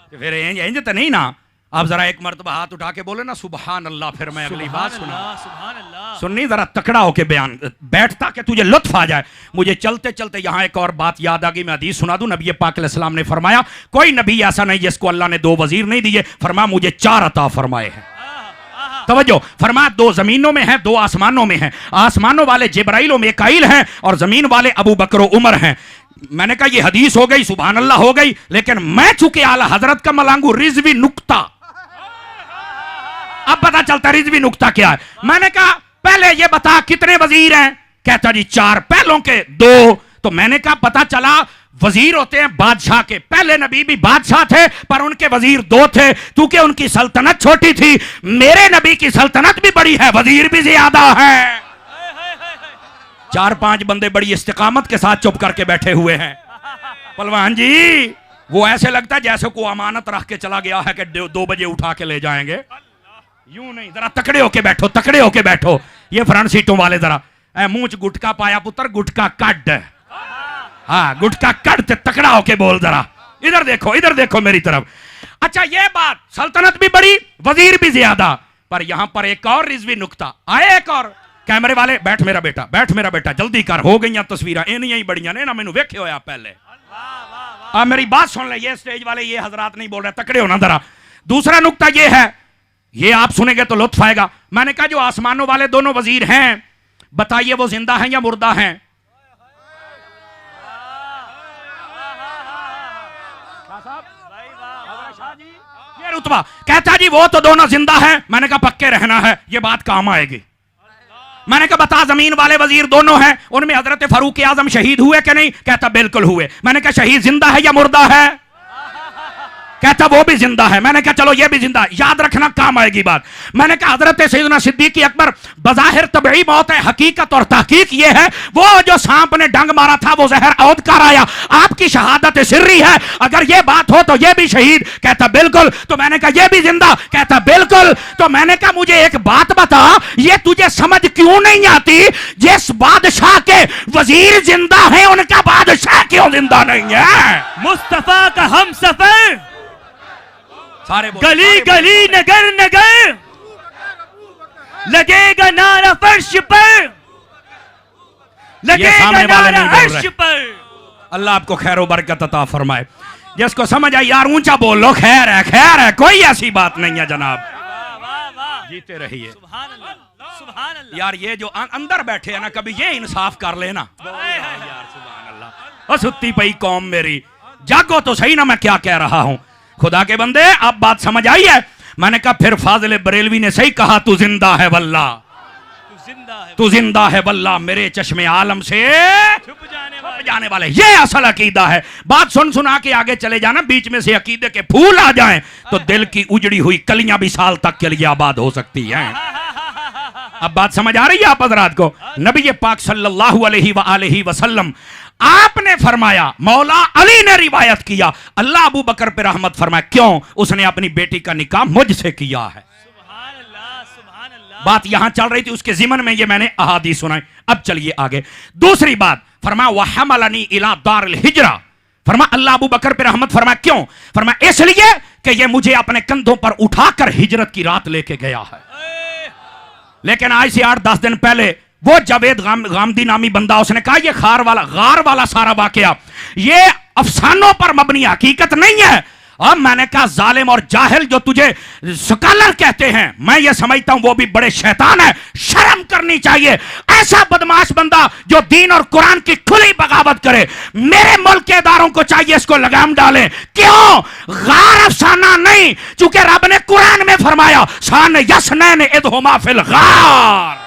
तो फिर इंज तो नहीं ना। आप जरा एक मर्तबा हाथ उठा के बोले ना सुभान अल्लाह, फिर मैं अगली बात सुना। सुन्नी जरा तकड़ा होके बयान बैठता कि तुझे लुत्फ आ जाए। मुझे चलते चलते यहाँ एक और बात याद आ गई, मैं हदीस सुना दूं। नबी पाक अलैहिस्सलाम ने फरमाया कोई नबी ऐसा नहीं जिसको अल्लाह ने 2 वजीर नहीं दिए, फरमाया मुझे 4 अता फरमाए हैं। तवज्जो फरमाया 2 जमीनों में हैं, 2 आसमानों में हैं। आसमानों वाले जिब्राइल और मीकाईल हैं और जमीन वाले अबू बकर और उमर हैं। मैंने कहा ये हदीस हो गई, सुभान अल्लाह हो गई, लेकिन मैं चूंकि आला हजरत का मलांगू रिजवी नुक्ता, अब पता चलता रिजवी नुक्ता क्या है। मैंने कहा पहले ये बता कितने वजीर हैं? कहता जी 4, पहलों के 2। तो मैंने कहा पता चला वजीर होते हैं बादशाह के, पहले नबी भी बादशाह थे पर उनके वजीर 2 थे, क्योंकि उनकी सल्तनत छोटी थी। मेरे नबी की सल्तनत भी बड़ी है, वजीर भी ज्यादा है। 4-5 बंदे बड़ी इस्तिकामत के साथ चुप करके बैठे हुए हैं। पलवान जी वो ऐसे लगता है जैसे को अमानत रख के चला गया है कि 2 बजे उठा के ले जाएंगे। यूं नहीं, जरा तकड़े होके बैठो, तकड़े होके बैठो। ये फ्रंट सीटों वाले जरा मुंह च गुटका पाया पुत्र, गुटका कट, हाँ गुटका कट, तकड़ा होके बोल जरा। इधर देखो, इधर देखो मेरी तरफ। अच्छा ये बात, सल्तनत भी बड़ी वजीर भी ज्यादा, पर यहां पर एक और रिजवी नुक्ता आए। एक और कैमरे वाले बैठ मेरा बेटा, बैठ मेरा बेटा, जल्दी कर, हो गई तस्वीर इनिया ही बड़िया ने ना, मैनू वेखे होया पहले। अब मेरी बात सुन ले, ये स्टेज वाले ये हजरात नहीं बोल रहे, तकड़े होना जरा। दूसरा नुक्ता ये है, ये आप सुनेंगे तो लुत्फ आएगा। मैंने कहा जो आसमानों वाले 2 वजीर हैं, बताइए वो जिंदा हैं या मुर्दा हैं? ये रुतबा कहता जी वो तो दोनों जिंदा हैं। मैंने कहा पक्के रहना है, ये बात काम आएगी। मैंने कहा बता जमीन वाले वजीर 2 हैं, उनमें हजरत फारूक आजम शहीद हुए कि नहीं? कहता बिल्कुल हुए। मैंने कहा शहीद जिंदा है या मुर्दा है? कहता वो भी जिंदा है। मैंने कहा चलो ये भी जिंदा, याद रखना काम आएगी बात। मैंने कहा हजरत सैयदना सिद्दीक अकबर बज़ाहिर तबई मौत है, हकीकत और तहकीक ये है वो जो सांप ने डंग मारा था वो जहर औद कर आया, आपकी शहादत सिर्री है, अगर ये बात हो तो ये भी शहीद। कहता बिल्कुल। तो मैंने कहा ये भी जिंदा? कहता बिल्कुल। तो मैंने कहा मुझे एक बात बता, ये तुझे समझ क्यों नहीं आती, जिस बादशाह के वजीर जिंदा है उनका बादशाह क्यों जिंदा नहीं है?
मुस्तफा का हम सफर
सारे
गली गली नगर नगर लगेगा नारा फर्श पर, लगेगा नारा अर्श पर।
अल्लाह आपको खैर व बरकत अता फरमाए। जिसको समझ आई यार ऊंचा बोल लो, खैर है, कोई ऐसी बात नहीं है जनाब। जीते रहिए।
सुभान अल्लाह, सुभान अल्लाह।
यार ये जो अंदर बैठे हैं ना, कभी ये इंसाफ कर लेना यार। सुभान अल्लाह। सुत्ती पई कौम मेरी, जागो तो सही ना मैं क्या कह रहा हूं। खुदा के बंदे अब बात समझ आई है? मैंने कहा फिर फाजिल बरेलवी ने सही कहा, तू जिंदा है वल्ला, तू जिंदा है वल्ला, मेरे चश्मे आलम से
छुप
जाने वाले। ये असल अकीदा है। बात सुन सुना के आगे चले जाना, बीच में से अकीदे के फूल आ जाएं तो दिल की उजड़ी हुई कलियां भी साल तक के लिए आबाद हो सकती हैं। अब बात समझ आ रही है आप हजरात को? नबी पाक सल्लल्लाहु अलैहि वसल्लम आपने फरमाया, मौला अली ने रिवायत किया, अल्लाह अबू बकर पे रहमत फरमाए, क्यों? उसने अपनी बेटी का निकाह मुझसे किया है। बात यहां चल रही थी, उसके जिमन में ये मैंने अहादीस सुनाई। अब चलिए आगे। दूसरी बात फरमा वहमलनी इला दारिल हिजरा, फरमा अल्लाह अबू बकर पे रहमत फरमाए, क्यों? फरमा इसलिए कि ये मुझे अपने कंधों पर उठाकर हिजरत की रात लेके गया है। लेकिन आज से 8-10 दिन पहले वो जावेद गामदी नामी बंदा, उसने कहा ये गार वाला सारा वाकया ये अफसानों पर मबनी हकीकत नहीं है। अब मैंने कहा जालिम और जाहिल जो तुझे स्कॉलर कहते हैं, मैं ये समझता हूं वो भी बड़े शैतान है, शर्म करनी चाहिए। ऐसा बदमाश बंदा जो दीन और कुरान की खुली बगावत करे, मेरे मुल्क के इदारों को चाहिए इसको लगाम डालें। क्यों? गार अफसाना नहीं, चूंकि रब ने कुरान में फरमाया सान यसनैन इदहुमा फिल गार।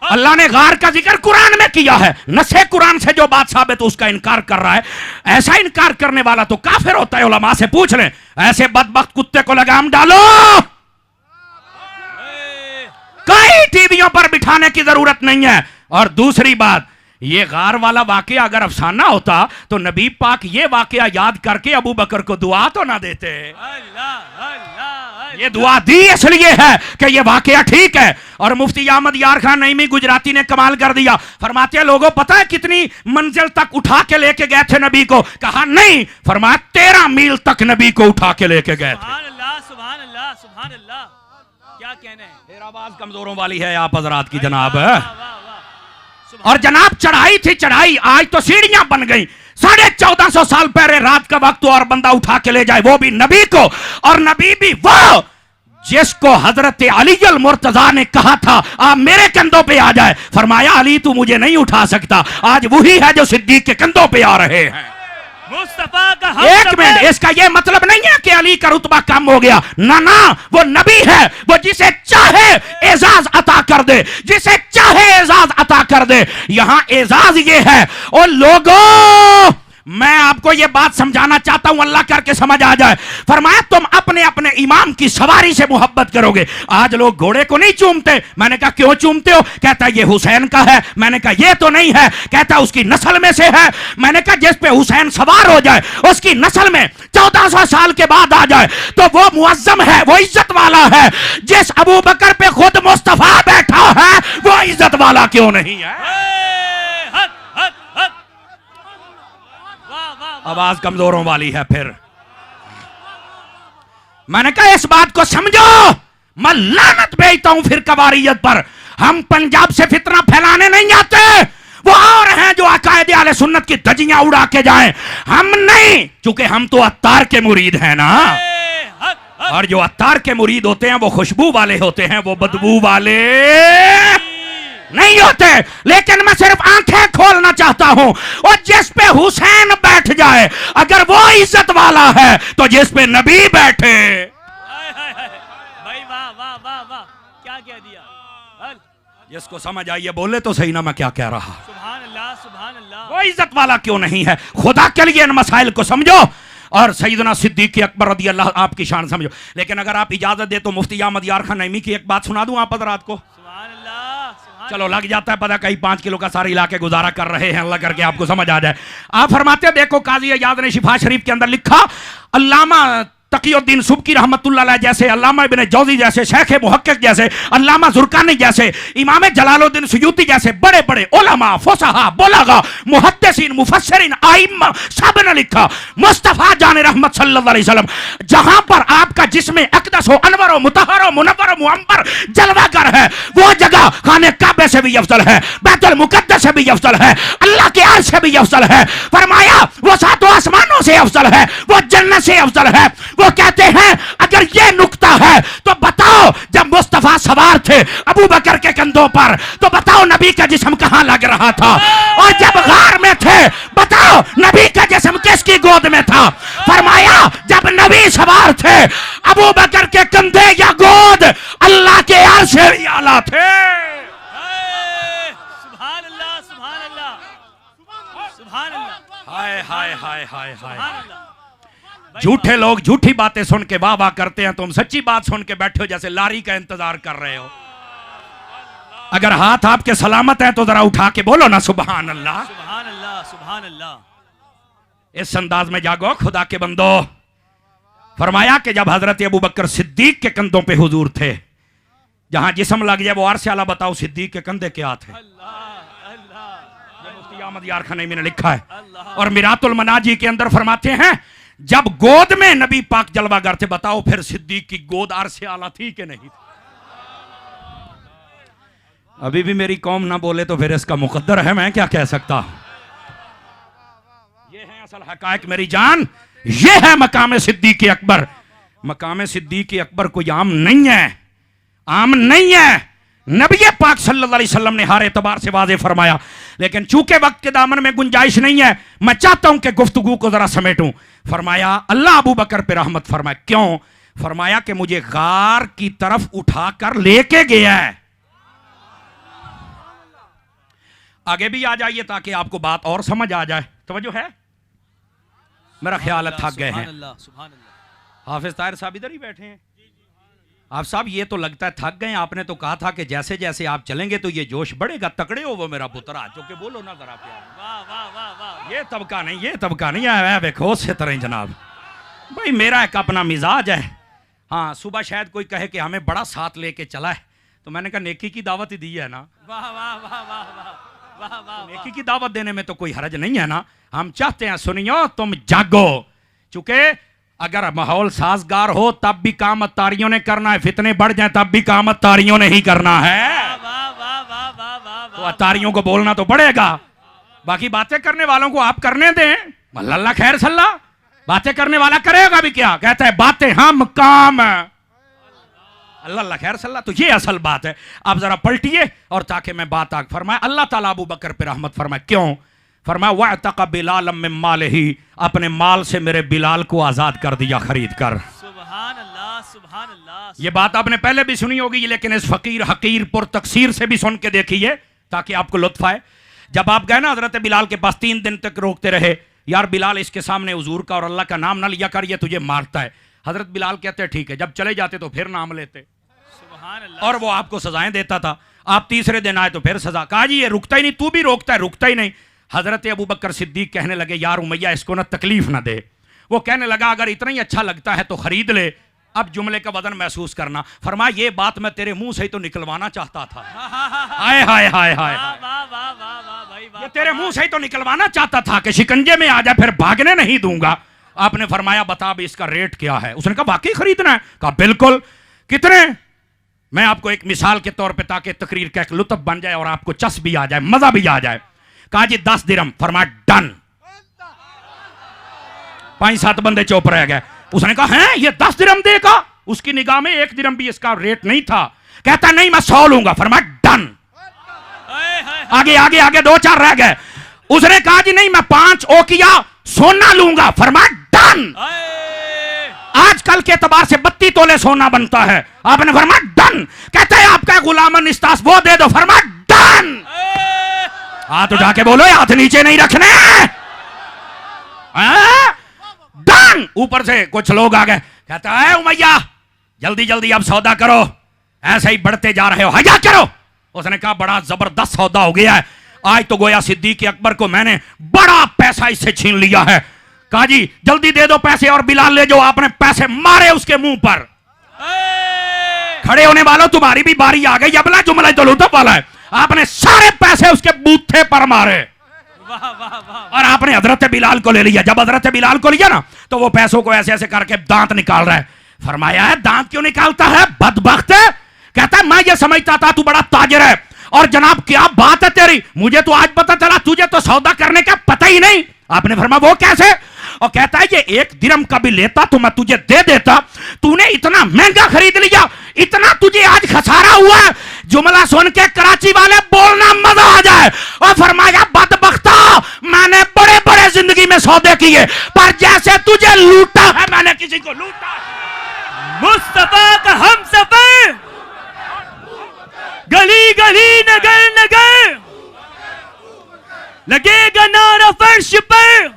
अल्लाह ने गार का जिक्र कुरान में किया है। नसे कुरान से जो बात साबित उसका इनकार कर रहा है, ऐसा इनकार करने वाला तो काफिर होता है। उलमा से पूछ लें, ऐसे बदबख्त कुत्ते को लगाम डालो। कई टीवियों पर बिठाने की जरूरत नहीं है। और दूसरी बात, ये गार वाला वाकया अगर अफसाना होता तो नबी पाक ये वाकया याद करके अबू बकर को दुआ तो ना देते। ये दुआ दी इसलिए है कि ये वाकया ठीक है। और मुफ्ती अहमद यार खान नईमी गुजराती ने कमाल कर दिया, फरमाते हैं लोगों पता है कितनी मंजिल तक उठा के लेके गए थे नबी को? कहा नहीं, फरमाया 13 मील तक नबी को उठा के लेके गए थे।
सुभान अल्लाह, सुभान अल्लाह, सुभान अल्लाह। क्या कहने हैं?
फिर आवाज कमजोरों वाली है आप हजरात की जनाब। और जनाब चढ़ाई थी चढ़ाई, आज तो सीढ़ियां बन गई। 1450 साल पहले रात का वक्त और बंदा उठा के ले जाए, वो भी नबी को। और नबी भी वो जिसको हजरत अली अल मुर्तजा ने कहा था आप मेरे कंधों पे आ जाए, फरमाया अली तू मुझे नहीं उठा सकता। आज वही है जो सिद्दीक के कंधों पे आ रहे हैं।
मुस्तफा का हम
एक मिनट, इसका यह मतलब नहीं है कि अली का रुतबा कम हो गया। ना ना, वो नबी है, वो जिसे चाहे एजाज अता कर दे, जिसे चाहे एजाज अता कर दे। यहां एजाज ये है, और लोगों मैं आपको यह बात समझाना चाहता हूं, अल्लाह करके समझ आ जाए। फरमाया तुम अपने अपने इमाम की सवारी से मोहब्बत करोगे। आज लोग घोड़े को नहीं चूमते। मैंने कहा क्यों चूमते हो? कहता ये हुसैन का है। मैंने कहा ये तो नहीं है। कहता उसकी नस्ल में से है। मैंने कहा जिस पे हुसैन सवार हो जाए, उसकी नस्ल में 1400 साल के बाद आ जाए तो वो मुअज्जम है, वो इज्जत वाला है। जिस अबू बकर पे खुद मुस्तफा बैठा है वो इज्जत वाला क्यों नहीं है? आवाज कमजोरों वाली है। फिर मैंने कहा इस बात को समझो, मैं लानत भेजता हूं फिर कवारियत पर। हम पंजाब से फितना फैलाने नहीं आते, वो और हैं जो अकायदे आले सुन्नत की धज्जियां उड़ा के जाएं। हम नहीं, क्योंकि हम तो अत्तार के मुरीद हैं ना। और जो अत्तार के मुरीद होते हैं वो खुशबू वाले होते हैं, वो बदबू वाले नहीं होते। लेकिन मैं सिर्फ आंखें खोलना चाहता हूं, और जिस पे हुसैन बैठ जाए अगर वो इज्जत वाला है तो जिस पे नबी बैठे।
भाई वाह वाह वाह वाह, क्या कह दिया।
जिसको समझ आइए बोले तो सही ना मैं क्या कह रहा।
सुभान अल्लाह, सुभान अल्लाह।
वो इज्जत वाला क्यों नहीं है? खुदा के लिए इन मसाइल को समझो। और सैयदना सिद्दीक अकबर रदी अल्लाह आपकी शान समझो। लेकिन अगर आप इजाजत दे तो मुफ्ती अहमद यार खान नईमी की एक बात सुना दूं आप हज़रात को। चलो लग जाता है पता, कहीं 5 किलो का सारे इलाके गुजारा कर रहे हैं, अल्लाह करके आपको समझ आ जाए। आप फरमाते देखो काजी इयाद ने शिफा शरीफ के अंदर लिखा, अल्लामा तकीउद्दीन सुबकी रहमतुल्लाह अलैह जैसे, अल्लामा इब्ने जौजी जैसे, शेख मुहक्किक जैसे, अल्लामा जुरकानी जैसे, इमाम जलालुद्दीन सुयूती जैसे बड़े बड़े उलमा, फुसहा, बुलगा, मुहद्दिसीन, मुफस्सिरीन, आइम्मा सब ने लिखा, मुस्तफा जान रहमत सल्लल्लाहु अलैहि वसल्लम जहां पर आपका जिस्म अक़दस हो, अनवर हो, मुतहहर हो, मुनव्वर हो, मुअम्बर जलवागर है, वो जगह खाने काबे से भी अफजल है, बैतुल मुक़द्दस से भी अफजल है, अल्लाह के अर्श से भी अफजल है। फरमाया वो सातों आसमानों से अफजल है, वो जन्नत से अफजल है। वो कहते हैं अगर ये नुक्ता है तो बताओ जब मुस्तफा सवार थे अबू बकर के कंधों पर तो बताओ नबी का जिस्म कहां लग रहा था, और जब गार में थे बताओ नबी का जिस्म किसकी गोद में था। फरमाया जब नबी सवार थे अबू बकर के कंधे या गोद अल्लाह के अर्श से भी आला थे।
सुभान अल्लाह, सुभान अल्लाह, सुभान अल्लाह।
हाय हाय हाय हाय हाय। झूठे लोग झूठी बातें सुन के वाह वाह करते हैं, तुम सच्ची बात सुन के बैठे हो जैसे लारी का इंतजार कर रहे हो। अगर हाथ आपके सलामत है तो जरा उठा के बोलो ना सुभान अल्लाह,
सुभान अल्लाह, सुभान अल्लाह।
इस अंदाज में जागो खुदा के बंदो। फरमाया कि जब हजरत अबू बकर सिद्दीक के कंधों पे हुजूर थे, जहां जिस्म लग जाए वो अर्श आला, बताओ सिद्दीक के कंधे क्या थे। मुफ्ती अहमद यार खान नईमी ने लिखा है। और मिरातुल मनाजी के अंदर फरमाते हैं जब गोद में नबी पाक जलवागर थे, बताओ फिर सिद्दीक की गोद अर्श आला थी कि नहीं थी। अभी भी मेरी कौम ना बोले तो फिर इसका मुकद्दर है, मैं क्या कह सकता। ये है असल हकायक मेरी जान, ये है मकाम सिद्दीक अकबर। मकाम सिद्दीक अकबर कोई आम नहीं है, आम नहीं है। नबी पाक सल्लल्लाहु अलैहि वसल्लम ने हर एतबार से वाज़ेह फरमाया, लेकिन चूंकि वक्त के दामन में गुंजाइश नहीं है, मैं चाहता हूं कि गुफ्तगू को जरा समेटूं। फरमाया अल्लाह अबू बकर पे रहमत फरमाए। क्यों? फरमाया कि मुझे गार की तरफ उठाकर लेके गया है। आगे भी आ जाइए ताकि आपको बात और समझ आ जाए। तवज्जो है? मेरा ख्याल है थक गए हैं। हाफिज ताहिर साहब इधर ही बैठे हैं। आप साहब ये तो लगता है थक गए। आपने तो कहा था कि जैसे जैसे आप चलेंगे तो ये जोश बढ़ेगा। तकड़े हो वो मेरा पुत्रा, चूंकि बोलो ना जरा प्यार।
वाह वाह वाह वाह।
ये तबका नहीं, ये तबका नहीं है बेखोश से तरह जनाब। भाई मेरा एक अपना मिजाज है। हाँ, सुबह शायद कोई कहे कि हमें बड़ा साथ लेके चला है, तो मैंने कहा नेकी की दावत ही दी है ना।
वाह वाह वाह वाह वाह वाह वाह।
नेकी की दावत देने में तो कोई हरज नहीं है ना। हम चाहते हैं सुनियो तुम जागो, चूंकि अगर माहौल साजगार हो तब भी काम अत्तारियों ने करना है, फितने बढ़ जाए तब भी काम अत्तारियों ने ही करना है। तो अत्तारियों को बोलना तो पड़ेगा, बाकी बातें करने वालों को आप करने दें। अल्लाह खैर सल्ला, बातें करने वाला करेगा भी क्या? कहता है बातें हम काम अल्लाह खैर सल्ला। तो ये असल बात है। आप जरा पलटिए और ताकि मैं बात आग फरमाए। अल्लाह ताला अबू बकर पे रहमत फरमाए। क्यों? फरमाया वअतक़ बिलाल मिन मालिही, अपने माल से मेरे बिलाल को आजाद कर दिया खरीद कर।
सुभान अल्लाह, सुभान अल्लाह।
ये बात आपने पहले भी सुनी होगी, लेकिन इस फकीर हकीर पुर तकसीर से भी सुन के देखिए ताकि आपको लुत्फ आए। जब आप गए ना हजरत बिलाल के पास, 3 दिन तक रोकते रहे, यार बिलाल इसके सामने हुजूर का और अल्लाह का नाम ना लिया कर, ये तुझे मारता है। हजरत बिलाल कहते ठीक है। जब चले जाते तो फिर नाम लेते,
सुभान अल्लाह।
और वो आपको सजाएं देता था। आप तीसरे दिन आए तो फिर सजा। कहा जी ये रुकता ही नहीं, तू भी रोकता है, रुकता ही नहीं। हजरत अबू बकर सिद्दीक कहने लगे यार उमैया इसको ना तकलीफ ना दे। वो कहने लगा अगर इतना ही अच्छा लगता है तो खरीद ले, अब जुमले का वजन महसूस करना। फरमाया ये बात मैं तेरे मुंह से ही तो निकलवाना चाहता था। हाय हाय हाय हाय, ये तेरे मुंह से ही तो निकलवाना चाहता था कि शिकंजे में आ जाए, फिर भागने नहीं दूंगा। आपने फरमाया बता भी इसका रेट क्या है। उसने कहा वाकई खरीदना है? कहा बिल्कुल। कितने? मैं आपको एक मिसाल के तौर पे, ताकि तकरीर का एक लुत्फ बन जाए और आपको चस भी आ जाए, मजा भी आ जाए। कहा जी 10 दिरहम। फरमाया डन। 5-7 बंदे चुप रह गए। उसने कहा हैं ये 10 दिरहम देगा? उसकी निगाह में 1 दिरहम भी इसका रेट नहीं था। कहता नहीं मैं 100 लूंगा। फरमाया डन। आगे आगे आगे 2-4 रह गए। उसने कहा जी नहीं मैं 5 ओकिया सोना लूंगा। फरमाया डन। आजकल के एतबार से 32 तोले सोना बनता है। आपने फरमाया डन। कहता है आपका गुलामन इस्तास वो दे दो। फरमाया डन। हाथ उठा के बोलो, हाथ नीचे नहीं रखने। डन। ऊपर से कुछ लोग आ गए, कहता है उमैया जल्दी जल्दी अब सौदा करो, ऐसे ही बढ़ते जा रहे हो, हजा करो। उसने कहा बड़ा जबरदस्त सौदा हो गया है, आज तो गोया सिद्दीक अकबर को मैंने बड़ा पैसा इससे छीन लिया है। कहा जी जल्दी दे दो पैसे और बिलाल ले जाओ। आपने पैसे मारे उसके मुंह पर। खड़े होने वालों तुम्हारी भी बारी आ गई, अगला जुमला तो लुत्फ वाला है। आपने सारे पैसे उसके बूथे पर मारे और आपने हजरत बिलाल को ले लिया। जब हजरत बिलाल को लिया ना तो वो पैसों को ऐसे ऐसे करके दांत निकाल रहा है। फरमाया है दांत क्यों निकालता है बदबख्त? कहता है मैं ये समझता था तू बड़ा ताजिर है, और जनाब क्या बात है तेरी, मुझे तो आज पता चला तुझे तो सौदा करने का पता ही नहीं। आपने फरमाया वो कैसे? और कहता है ये 1 दिरहम का भी लेता तो मैं तुझे दे देता, तूने इतना महंगा खरीद लिया, इतना तुझे आज खसारा हुआ है। जुमला सुन के कराची वाले बोलना मजा आ जाए। और फरमाया बदबख्ता मैंने बड़े बड़े जिंदगी में सौदे किए, पर जैसे तुझे लूटा है मैंने किसी को लूटा है।
मुस्तफा का हम सफर, गली गली नगर नगर, लगेगा नारा फर्श पर,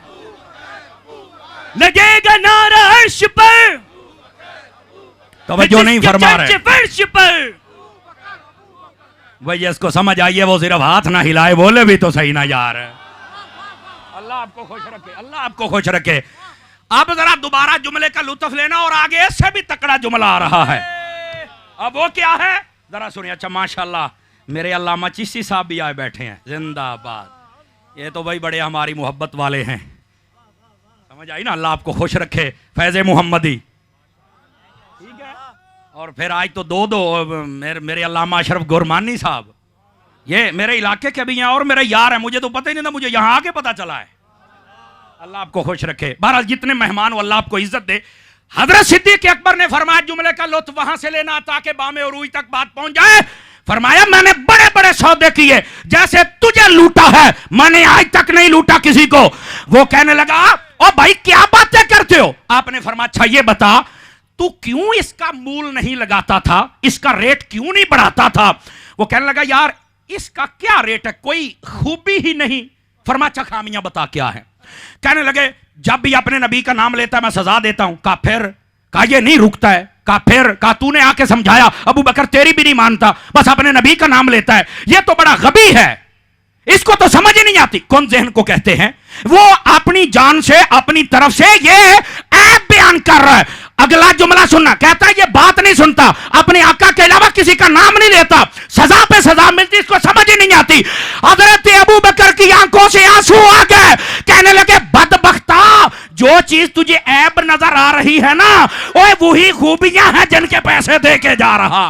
लगेगा नारा अर्श पर,
तवज्जो नहीं फरमा रहे।
फर्श पर
भाई इसको समझ आइए, वो सिर्फ हाथ ना हिलाए, बोले भी तो सही ना यार। अल्लाह आपको खुश रखे, अल्लाह आपको खुश रखे। अब जरा दोबारा जुमले का लुत्फ लेना, और आगे इससे भी तकड़ा जुमला आ रहा है। अब वो क्या है जरा सुनिए। अच्छा माशाल्लाह मेरे अल्लामा चिश्ती साहब भी आए बैठे हैं, जिंदाबाद। ये तो भाई बड़े हमारी मोहब्बत वाले हैं, समझ आई ना। अल्लाह आपको खुश रखे। फैज़े मोहम्मदी ठीक है। और फिर आज तो दो मेरे अल्लामा अशरफ गुरमानी साहब, ये मेरे इलाके के भी हैं और मेरे यार हैं। मुझे तो पता ही नहीं था, मुझे यहां आके पता चला है। अल्लाह आपको खुश रखे। बहरहाल जितने मेहमान हो अल्लाह आपको इज्जत दे। हजरत सिद्दीक अकबर ने फरमाया जुमले का लुत्फ वहां से लेना ताकि बामे उरूज तक बात पहुंच जाए। फरमाया मैंने बड़े बड़े सौदे किए, जैसे तुझे लूटा है मैंने आज तक नहीं लूटा किसी को। वो कहने लगा ओ भाई क्या बातें करते हो? आपने फरमाया अच्छा ये बता तू क्यों इसका मूल नहीं लगाता था, इसका रेट क्यों नहीं बढ़ाता था? वो कहने लगा यार इसका क्या रेट है, कोई खूबी ही नहीं। फरमाया अच्छा खामियां बता क्या है? कहने लगे जब भी अपने नबी का नाम लेता है मैं सजा देता हूं। कहा फिर? कहा ये नहीं रुकता है। कहा फिर? कहा तूने आके समझाया, अबू बकर तेरी भी नहीं मानता, बस अपने नबी का नाम लेता है, ये तो बड़ा गबी है, इसको तो समझ ही नहीं आती। कौन जहन को कहते हैं? वो अपनी जान से अपनी तरफ से ये ऐप बयान कर रहा है। अगला जुमला सुनना, कहता है ये बात नहीं सुनता, अपने आका के अलावा किसी का नाम नहीं लेता, सजा पे सजा मिलती, इसको समझ ही नहीं आती। हजरत अबू बकर की आंखों से आंसू आ गए। कहने लगे बदबख्ता जो चीज तुझे ऐब नजर आ रही है ना ओए वही खूबियां हैं जिनके पैसे दे के जा रहा।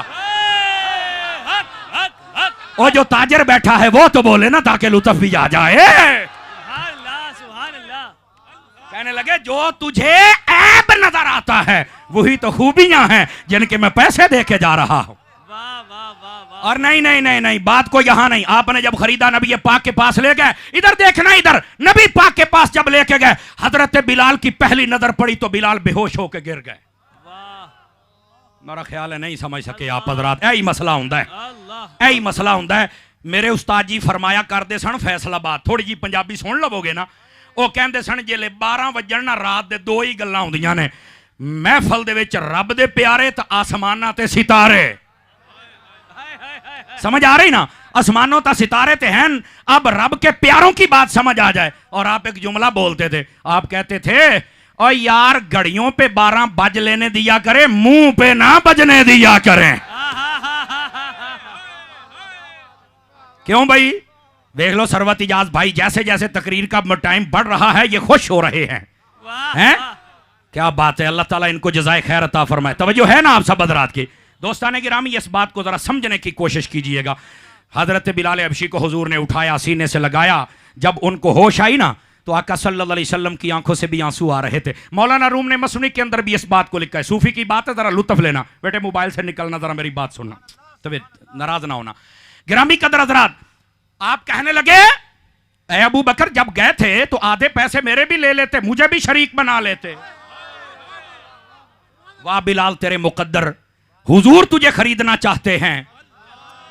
और जो ताजिर बैठा है वो तो बोले ना ताकि लुत्फ भी आ जाए। कहने लगे जो तुझे ऐब नजर आता है वही तो खूबियां हैं जिनके मैं पैसे दे के जा रहा हूं। और नहीं नहीं नहीं नहीं बात को यहां नहीं। आपने जब खरीदा नबी पाक के पास ले गए, इधर देखना, इधर नबी पाक के पास जब लेके गए हजरत बिलाल की पहली नजर पड़ी तो बिलाल बेहोश होकर गिर गए। मेरा ख्याल है नहीं समझ सके आप हजरात। यही मसला होता है, यही मसला होता है। मेरे उस्ताद जी फरमाया करते सन फैसलाबाद, थोड़ी जी पंजाबी सुन लवोगे ना, वो कहते सन जेले 12 वजन ना रात दे दो ही गल्लां होंदियां ने, महफल दे विच रब दे प्यारे ते आसमानां ते सितारे। समझ आ रही ना? आसमानों ता सितारे ते हैं, अब रब के प्यारों की बात समझ आ जाए। और आप एक जुमला बोलते थे, आप कहते थे और यार घड़ियों पे 12 बज लेने दिया करें, मुंह पे ना बजने दिया करें। क्यों भाई? देख लो सरवत इजाज भाई, जैसे जैसे तकरीर का टाइम बढ़ रहा है ये खुश हो रहे हैं। हैं? क्या बात है, अल्लाह ताला इनको जज़ाए खैर अता फरमाए। तवज्जो है ना आप सब हज़रात की? दोस्ताने गिरामी इस बात को जरा समझने की कोशिश कीजिएगा। हजरत बिलाल हबशी को हुजूर ने उठाया, सीने से लगाया, जब उनको होश आई ना तो आका सल्लल्लाहु अलैहि वसल्लम की आंखों से भी आंसू आ रहे थे। मौलाना रूम ने मसनी के अंदर भी इस बात को लिखा है, सूफी की बात है, जरा लुत्फ लेना। बेटे मोबाइल से निकलना, जरा मेरी बात सुनना, तभी नाराज ना होना। गिरामी कदर हजरात, आप कहने लगे ए अबू बकर जब गए थे तो आधे पैसे मेरे भी ले लेते, मुझे भी शरीक बना लेते। वाह बिलाल तेरे मुकद्दर, हुजूर तुझे खरीदना चाहते हैं।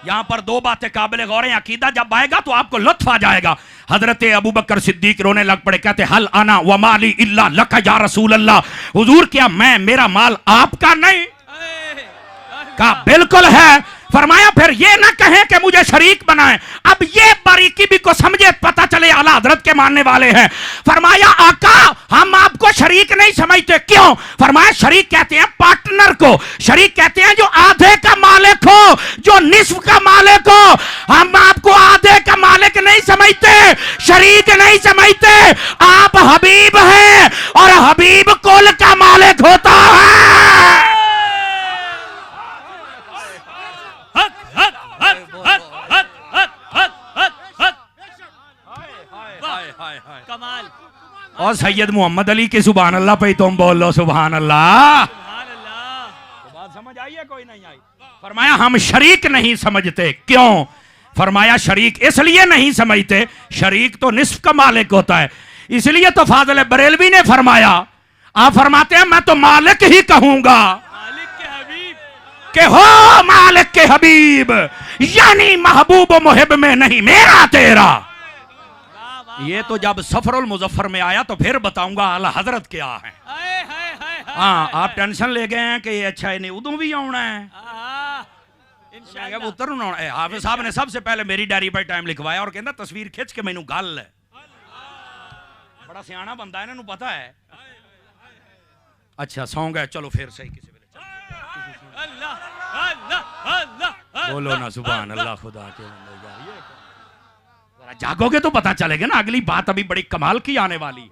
यहां पर दो बातें काबिल गौर हैं। अकीदा जब आएगा तो आपको लुत्फ आ जाएगा। हजरत अबू बकर सिद्दीक रोने लग पड़े, कहते हल आना व माली इल्ला लका या रसूल अल्लाह, हुजूर क्या मैं, मेरा माल आपका नहीं? कहा बिल्कुल है। फरमाया फिर ये ना कहें कि मुझे शरीक बनाएं। अब ये बारीकी भी को समझे, पता चले आला हजरत के मानने वाले हैं। फरमाया आका हम आपको शरीक नहीं समझते। क्यों? फरमाया शरीक कहते हैं पार्टनर को, शरीक कहते हैं जो आधे का मालिक हो, जो निस्फ का मालिक हो। हम आपको आधे का मालिक नहीं समझते, शरीक नहीं समझते। आप हबीब हैं और हबीब कुल का मालिक होता है।
कमाल।
और सैयद मोहम्मद अली की सुभान अल्लाह पे तुम बोल लो सुभान अल्लाह। तो बात समझ आई है कोई नहीं आई? फरमाया हम शरीक नहीं समझते। क्यों? फरमाया शरीक इसलिए नहीं समझते, शरीक तो निस्फ का मालिक होता है। इसलिए तो फाजिल बरेलवी ने फरमाया, आप फरमाते हैं मैं तो मालिक ही कहूंगा,
मालिक के हबीब
के हो मालिक के हबीब, यानी महबूब मुहिब में नहीं मेरा तेरा। ये तो जब सफरुल मुजफ्फर में आया तो फिर बताऊंगा आला हजरत क्या है। हाँ आप टेंशन ले गए हैं कि ये अच्छा है नहीं उदू भी आना है, उतर हाफिज साहब ने सबसे पहले मेरी डायरी पर टाइम लिखवाया और कहना तस्वीर खिंच के मैनू गल है। बड़ा सियाना बंदा है, इन्होंने पता है। अच्छा सौ गए, चलो फिर सही किसी बोलो ना सुभान अल्लाह। खुदा के जागोगे तो पता चलेगा ना, अगली बात अभी बड़ी कमाल की आने वाली है।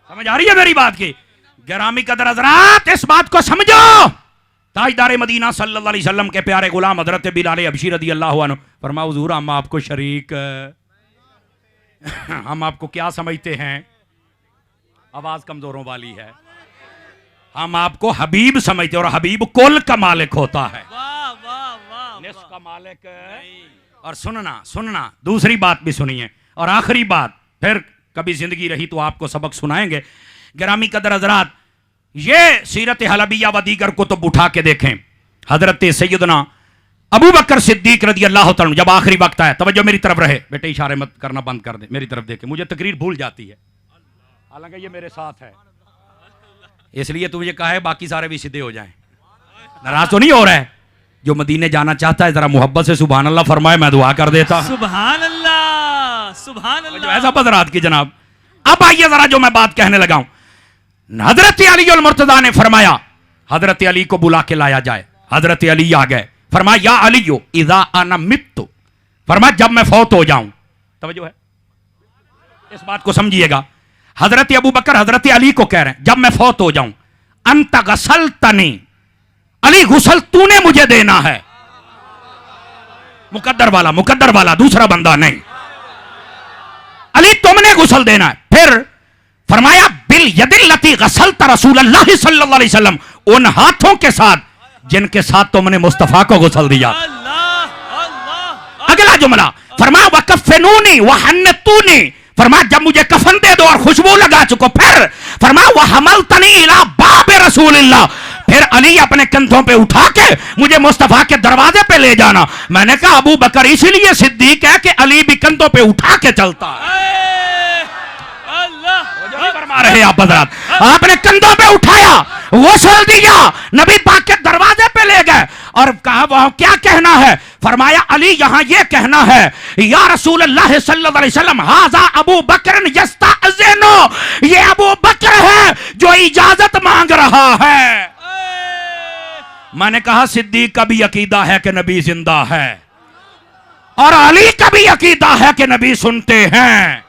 समझ आ रही है मेरी बात की? गिरामी कदर हज़रात इस बात को समझो, ताजदार मदीना सल्लल्लाहु अलैहि वसल्लम के प्यारे गुलाम हजरत बिलाल हबशी रदियल्लाहु अन्हु फरमाया हुजूर हम आपको शरीक हम आपको क्या समझते हैं? आवाज कमजोरों वाली है। हम आपको हबीब समझते और हबीब कुल का मालिक होता है, निस्फ का मालिक। और सुनना दूसरी बात भी सुनिए और आखिरी बात, फिर कभी जिंदगी रही तो आपको सबक सुनाएंगे। गिरामी कदर हजरात ये सीरत हलबिया व दीगर को तो उठा के देखें। हजरत सैयदना अबू बकर सिद्दीक रदी अल्लाह तआला जब आखिरी वक्त आया, तवज्जो मेरी तरफ रहे बेटे, इशारे मत करना बंद कर दे, मेरी तरफ देखे, मुझे तकरीर भूल जाती है, हालांकि ये मेरे साथ है इसलिए तुझे कहा है बाकी सारे भी सीधे हो जाएं। नाराज तो नहीं हो रहा है? जो मदीने जाना चाहता है जरा मोहब्बत से सुभान अल्लाह फरमाए, मैं दुआ कर देता।
सुभान अल्लाह सुभान अल्लाह।
ऐसा बदरात की जनाब। अब आइए जरा जो मैं बात कहने लगा हूं। हजरत अली अल मुर्तजा ने फरमाया हजरत अली को बुला के लाया जाए। हजरत अली आ गए। फरमाया या अली इज़ा अना मित्तु, फरमाया जब मैं फौत हो जाऊं। तवज्जो है, इस बात को समझिएगा। हजरत अबू बकर हजरत अली को कह रहे हैं जब मैं फौत हो जाऊं, अंत गसलतनी, अली गुसल तूने मुझे देना है। मुकद्दर वाला दूसरा बंदा नहीं, अली तुमने गुसल देना है। फिर फरमाया बिल यदिल्लती गसलत रसूलुल्लाह सल्लल्लाहु अलैहि वसल्लम, उन हाथों के साथ जिनके साथ तुमने मुस्तफा को गुसल दिया। अगला जुमला फरमाया वकफनूनी वहन्नतूनी, फरमाया जब मुझे कफन दे दो और खुशबू लगा चुको। फिर फरमाया वहमलतनी इला बाब रसूलिल्लाह, फिर अली अपने कंधों पे उठा के मुझे मुस्तफा के दरवाजे पे ले जाना। मैंने कहा अबू बकर इसलिए सिद्दीक है कि अली भी कंधों पे उठा के चलता है। फरमा रहे आप हज़रात, आपने कंधों पे उठाया, गुस्ल दिया, नबी पाक के दरवाजे पे ले गए और कहा वहां क्या कहना है? फरमाया अली यहां ये कहना है या रसूल अल्लाह सल्लल्लाहु अलैहि वसल्लम हाजा अबू बकर यस्ताज़िनु, ये अबू बकर है जो इजाजत मांग रहा है। मैंने कहा सिद्दीक का भी अकीदा है कि नबी जिंदा है और अली का भी अकीदा है कि नबी सुनते हैं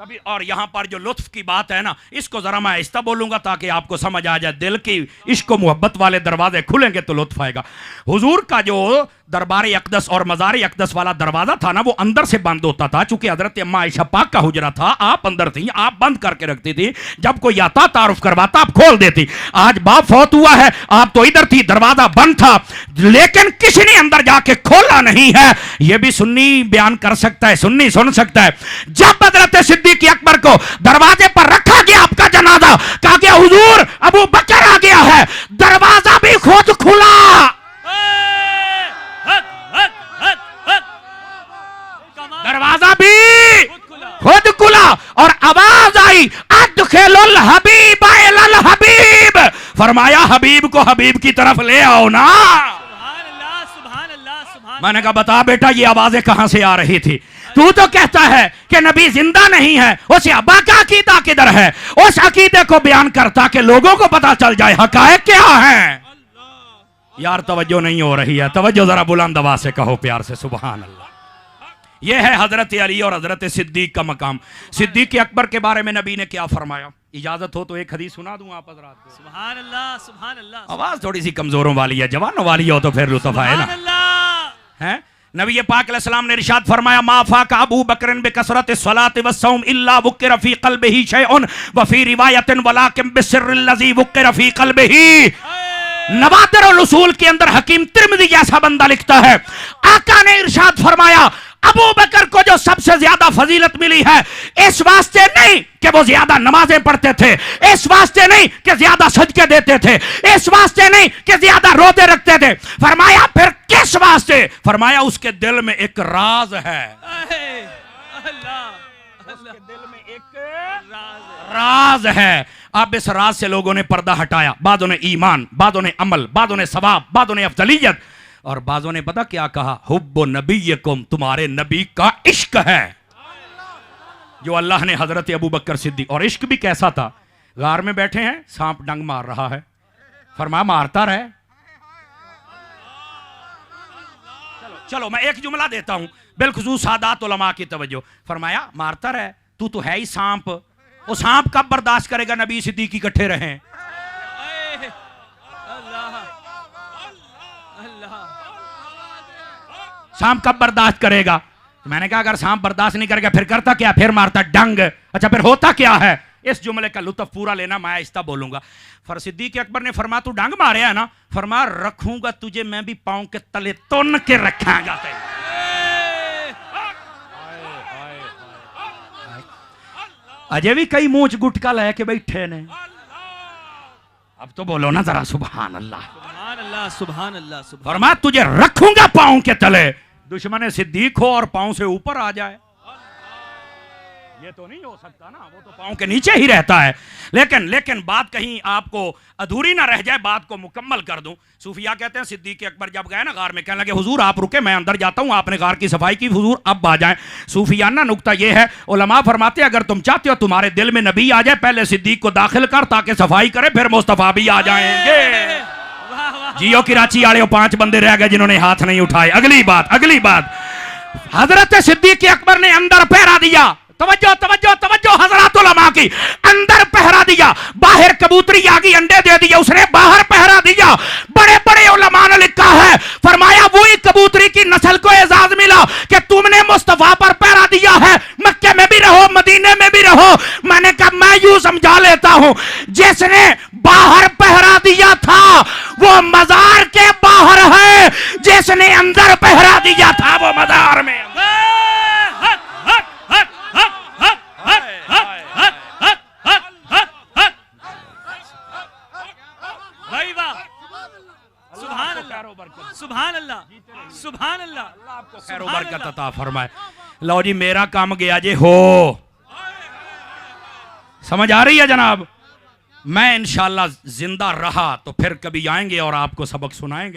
कभी। और यहां पर जो लुत्फ की बात है ना, इसको जरा मैं आहिस्ता बोलूंगा ताकि आपको समझ आ जाए। दिल की इश्क मोहब्बत वाले दरवाजे खुलेंगे तो लुत्फ आएगा। हुजूर का जो दरबार अक़दस और मज़ार अक़दस वाला दरवाजा था ना, वो अंदर से बंद होता था। चूंकि हजरत अम्मा आयशा पाक का हुजरा था, आप अंदर थी, आप बंद करके रखती थी। जब कोई आता तारुफ करवाता आप खोल देती। आज बाप फौत हुआ है, आप तो इधर थी, दरवाजा बंद था, लेकिन किसी ने अंदर जाके खोला नहीं है। यह भी सुन्नी बयान कर सकता है, सुन्नी सुन सकता है। जब हजरत सिद्दीक अकबर को दरवाजे पर रखा गया आपका जनाजा, कहा गया हुजूर अबू बकर आ गया है, दरवाजा भी खुद खुला फरमाया हबीब को हबीब की तरफ ले आओ ना।
सुभान अल्लाह, सुभान अल्लाह, सुभान।
मैंने कहा बता बेटा ये आवाजें कहां से आ रही थी? तू तो कहता है कि नबी जिंदा नहीं है, उस अब्बा का अकीदा किधर है? उस अकीदे को बयान करता कि लोगों को पता चल जाए हकायक क्या है। यार तवज्जो नहीं हो रही है, तवज्जो जरा बुलंद आवाज से कहो प्यार से सुभान अल्लाह। यह है हजरत अली और हजरत सिद्दीक का मकाम। सिद्दीक अकबर के बारे में नबी ने क्या फरमाया? इजाजत हो तो एक हदीस सुना दूं आप हजरात को।
सुभान अल्लाह, सुभान अल्लाह।
आवाज थोड़ी सी कमजोरों वाली है, जवानों वाली हो तो फिर लुत्फ आए ना।
सुभान अल्लाह।
हैं? नबी पाक अलैहिस्सलाम ने इरशाद फरमाया मा फाका अबू बकर बिकसरत सलात वस्सौम इल्ला वुकिर फी क़ल्बिही शैउन व फी रिवायतिन वलाकिन बिसिर्रिल लज़ी वुकिर फी क़ल्बिही। नवादिर उल उसूल के अंदर हकीम तिर्मिज़ी जैसा बंदा लिखता है, आका ने इरशाद फरमाया अबू बकर को जो सबसे ज्यादा फजीलत मिली है इस वास्ते नहीं कि वो ज्यादा नमाजें पढ़ते थे, इस वास्ते नहीं कि ज्यादा सदके देते थे, इस वास्ते नहीं कि ज्यादा रोजे रखते थे। फरमाया फिर किस वास्ते? फरमाया उसके दिल में एक राज है। उसके दिल में एक राज है। अब इस राज से लोगों ने पर्दा हटाया। बादों ने ईमान, बादों ने अमल, बादों ने सवाब, बादों ने अफजलियत, और बाजों ने पता क्या कहा? हुब्बो नबीयकुम, तुम्हारे नबी का इश्क है जो अल्लाह ने हजरत अबू बकर सिद्दीक। और इश्क भी कैसा था? गार में बैठे हैं, सांप डंग मार रहा है, फरमाया मारता रहे। चलो मैं एक जुमला देता हूं बिलखुसूस सादात उलमा की तवज्जो। फरमाया मारता रहे, तू तो है ही सांप। वो सांप कब बर्दाश्त करेगा नबी सिद्दीक इकट्ठे रहे? सांप कब बर्दाश्त करेगा? तो मैंने कहा अगर सांप बर्दाश्त नहीं करेगा फिर करता क्या? फिर मारता डंग। अच्छा फिर होता क्या है? इस जुमले का लुत्फ पूरा लेना, मैं आहिस्ता बोलूंगा। फर सिद्दीक अकबर ने फरमाया तू डंग मारे है ना? फरमाया रखूंगा तुझे मैं भी पांव के तले तुन के रखांगा। अजय भी कई मूंछ गुटका लेके बैठे ने। अब तो बोलो ना जरा सुभान अल्लाह,
सुभान अल्लाह, सुभान अल्लाह, सुभान।
फरमाया तुझे रखूंगा पांव के तले, दुश्मन सिद्दीक हो और पांव से ऊपर आ जाए, ये तो नहीं हो सकता ना, वो तो पांव के नीचे ही रहता है। लेकिन बात कहीं आपको अधूरी ना रह जाए, बात को मुकम्मल कर दूं। सूफिया कहते हैं सिद्दीक अकबर जब गए ना गार में, कहने लगे हुजूर आप रुके, मैं अंदर जाता हूं, आपने गार की सफाई की, हुजूर अब आ जाएं। सूफियाना नुक्ता यह है, उलमा फरमाते अगर तुम चाहते हो तुम्हारे दिल में नबी आ जाए, पहले सिद्दीक को दाखिल कर ताकि सफाई करे, फिर मुस्तफा भी आ जाएंगे। जियो कराची वाले 5 बंदे रह गए जिन्होंने हाथ नहीं उठाए। अगली बात हजरत सिद्दीक अकबर ने अंदर पहरा दिया। तवज्जो तवज्जो तवज्जो हजरात उलमा की। अंदर पहरा दिया, बाहर कबूतरी आ गई अंडे दे दिया, उसने बाहर पहरा दिया। बड़े बड़े उलमा ने लिखा है, फरमाया वही कबूतरी की नस्ल को एजाज मिला कि तुमने मुस्तफा पर पहरा दिया है, मक्के में भी रहो मदीने में भी रहो। मैंने कहा मैं यूं समझा लेता हूं, जिसने बाहर पहरा दिया था वो मजार के बाहर है, जिसने अंदर पहरा दिया था वो मजार में।
सुभान अल्लाह, सुभान अल्लाह,
आपको खैर व बरकत अता फरमाए। लो जी मेरा काम गया जे हो, समझ आ रही है जनाब? मैं इंशाअल्लाह जिंदा रहा तो फिर कभी आएंगे और आपको सबक सुनाएंगे।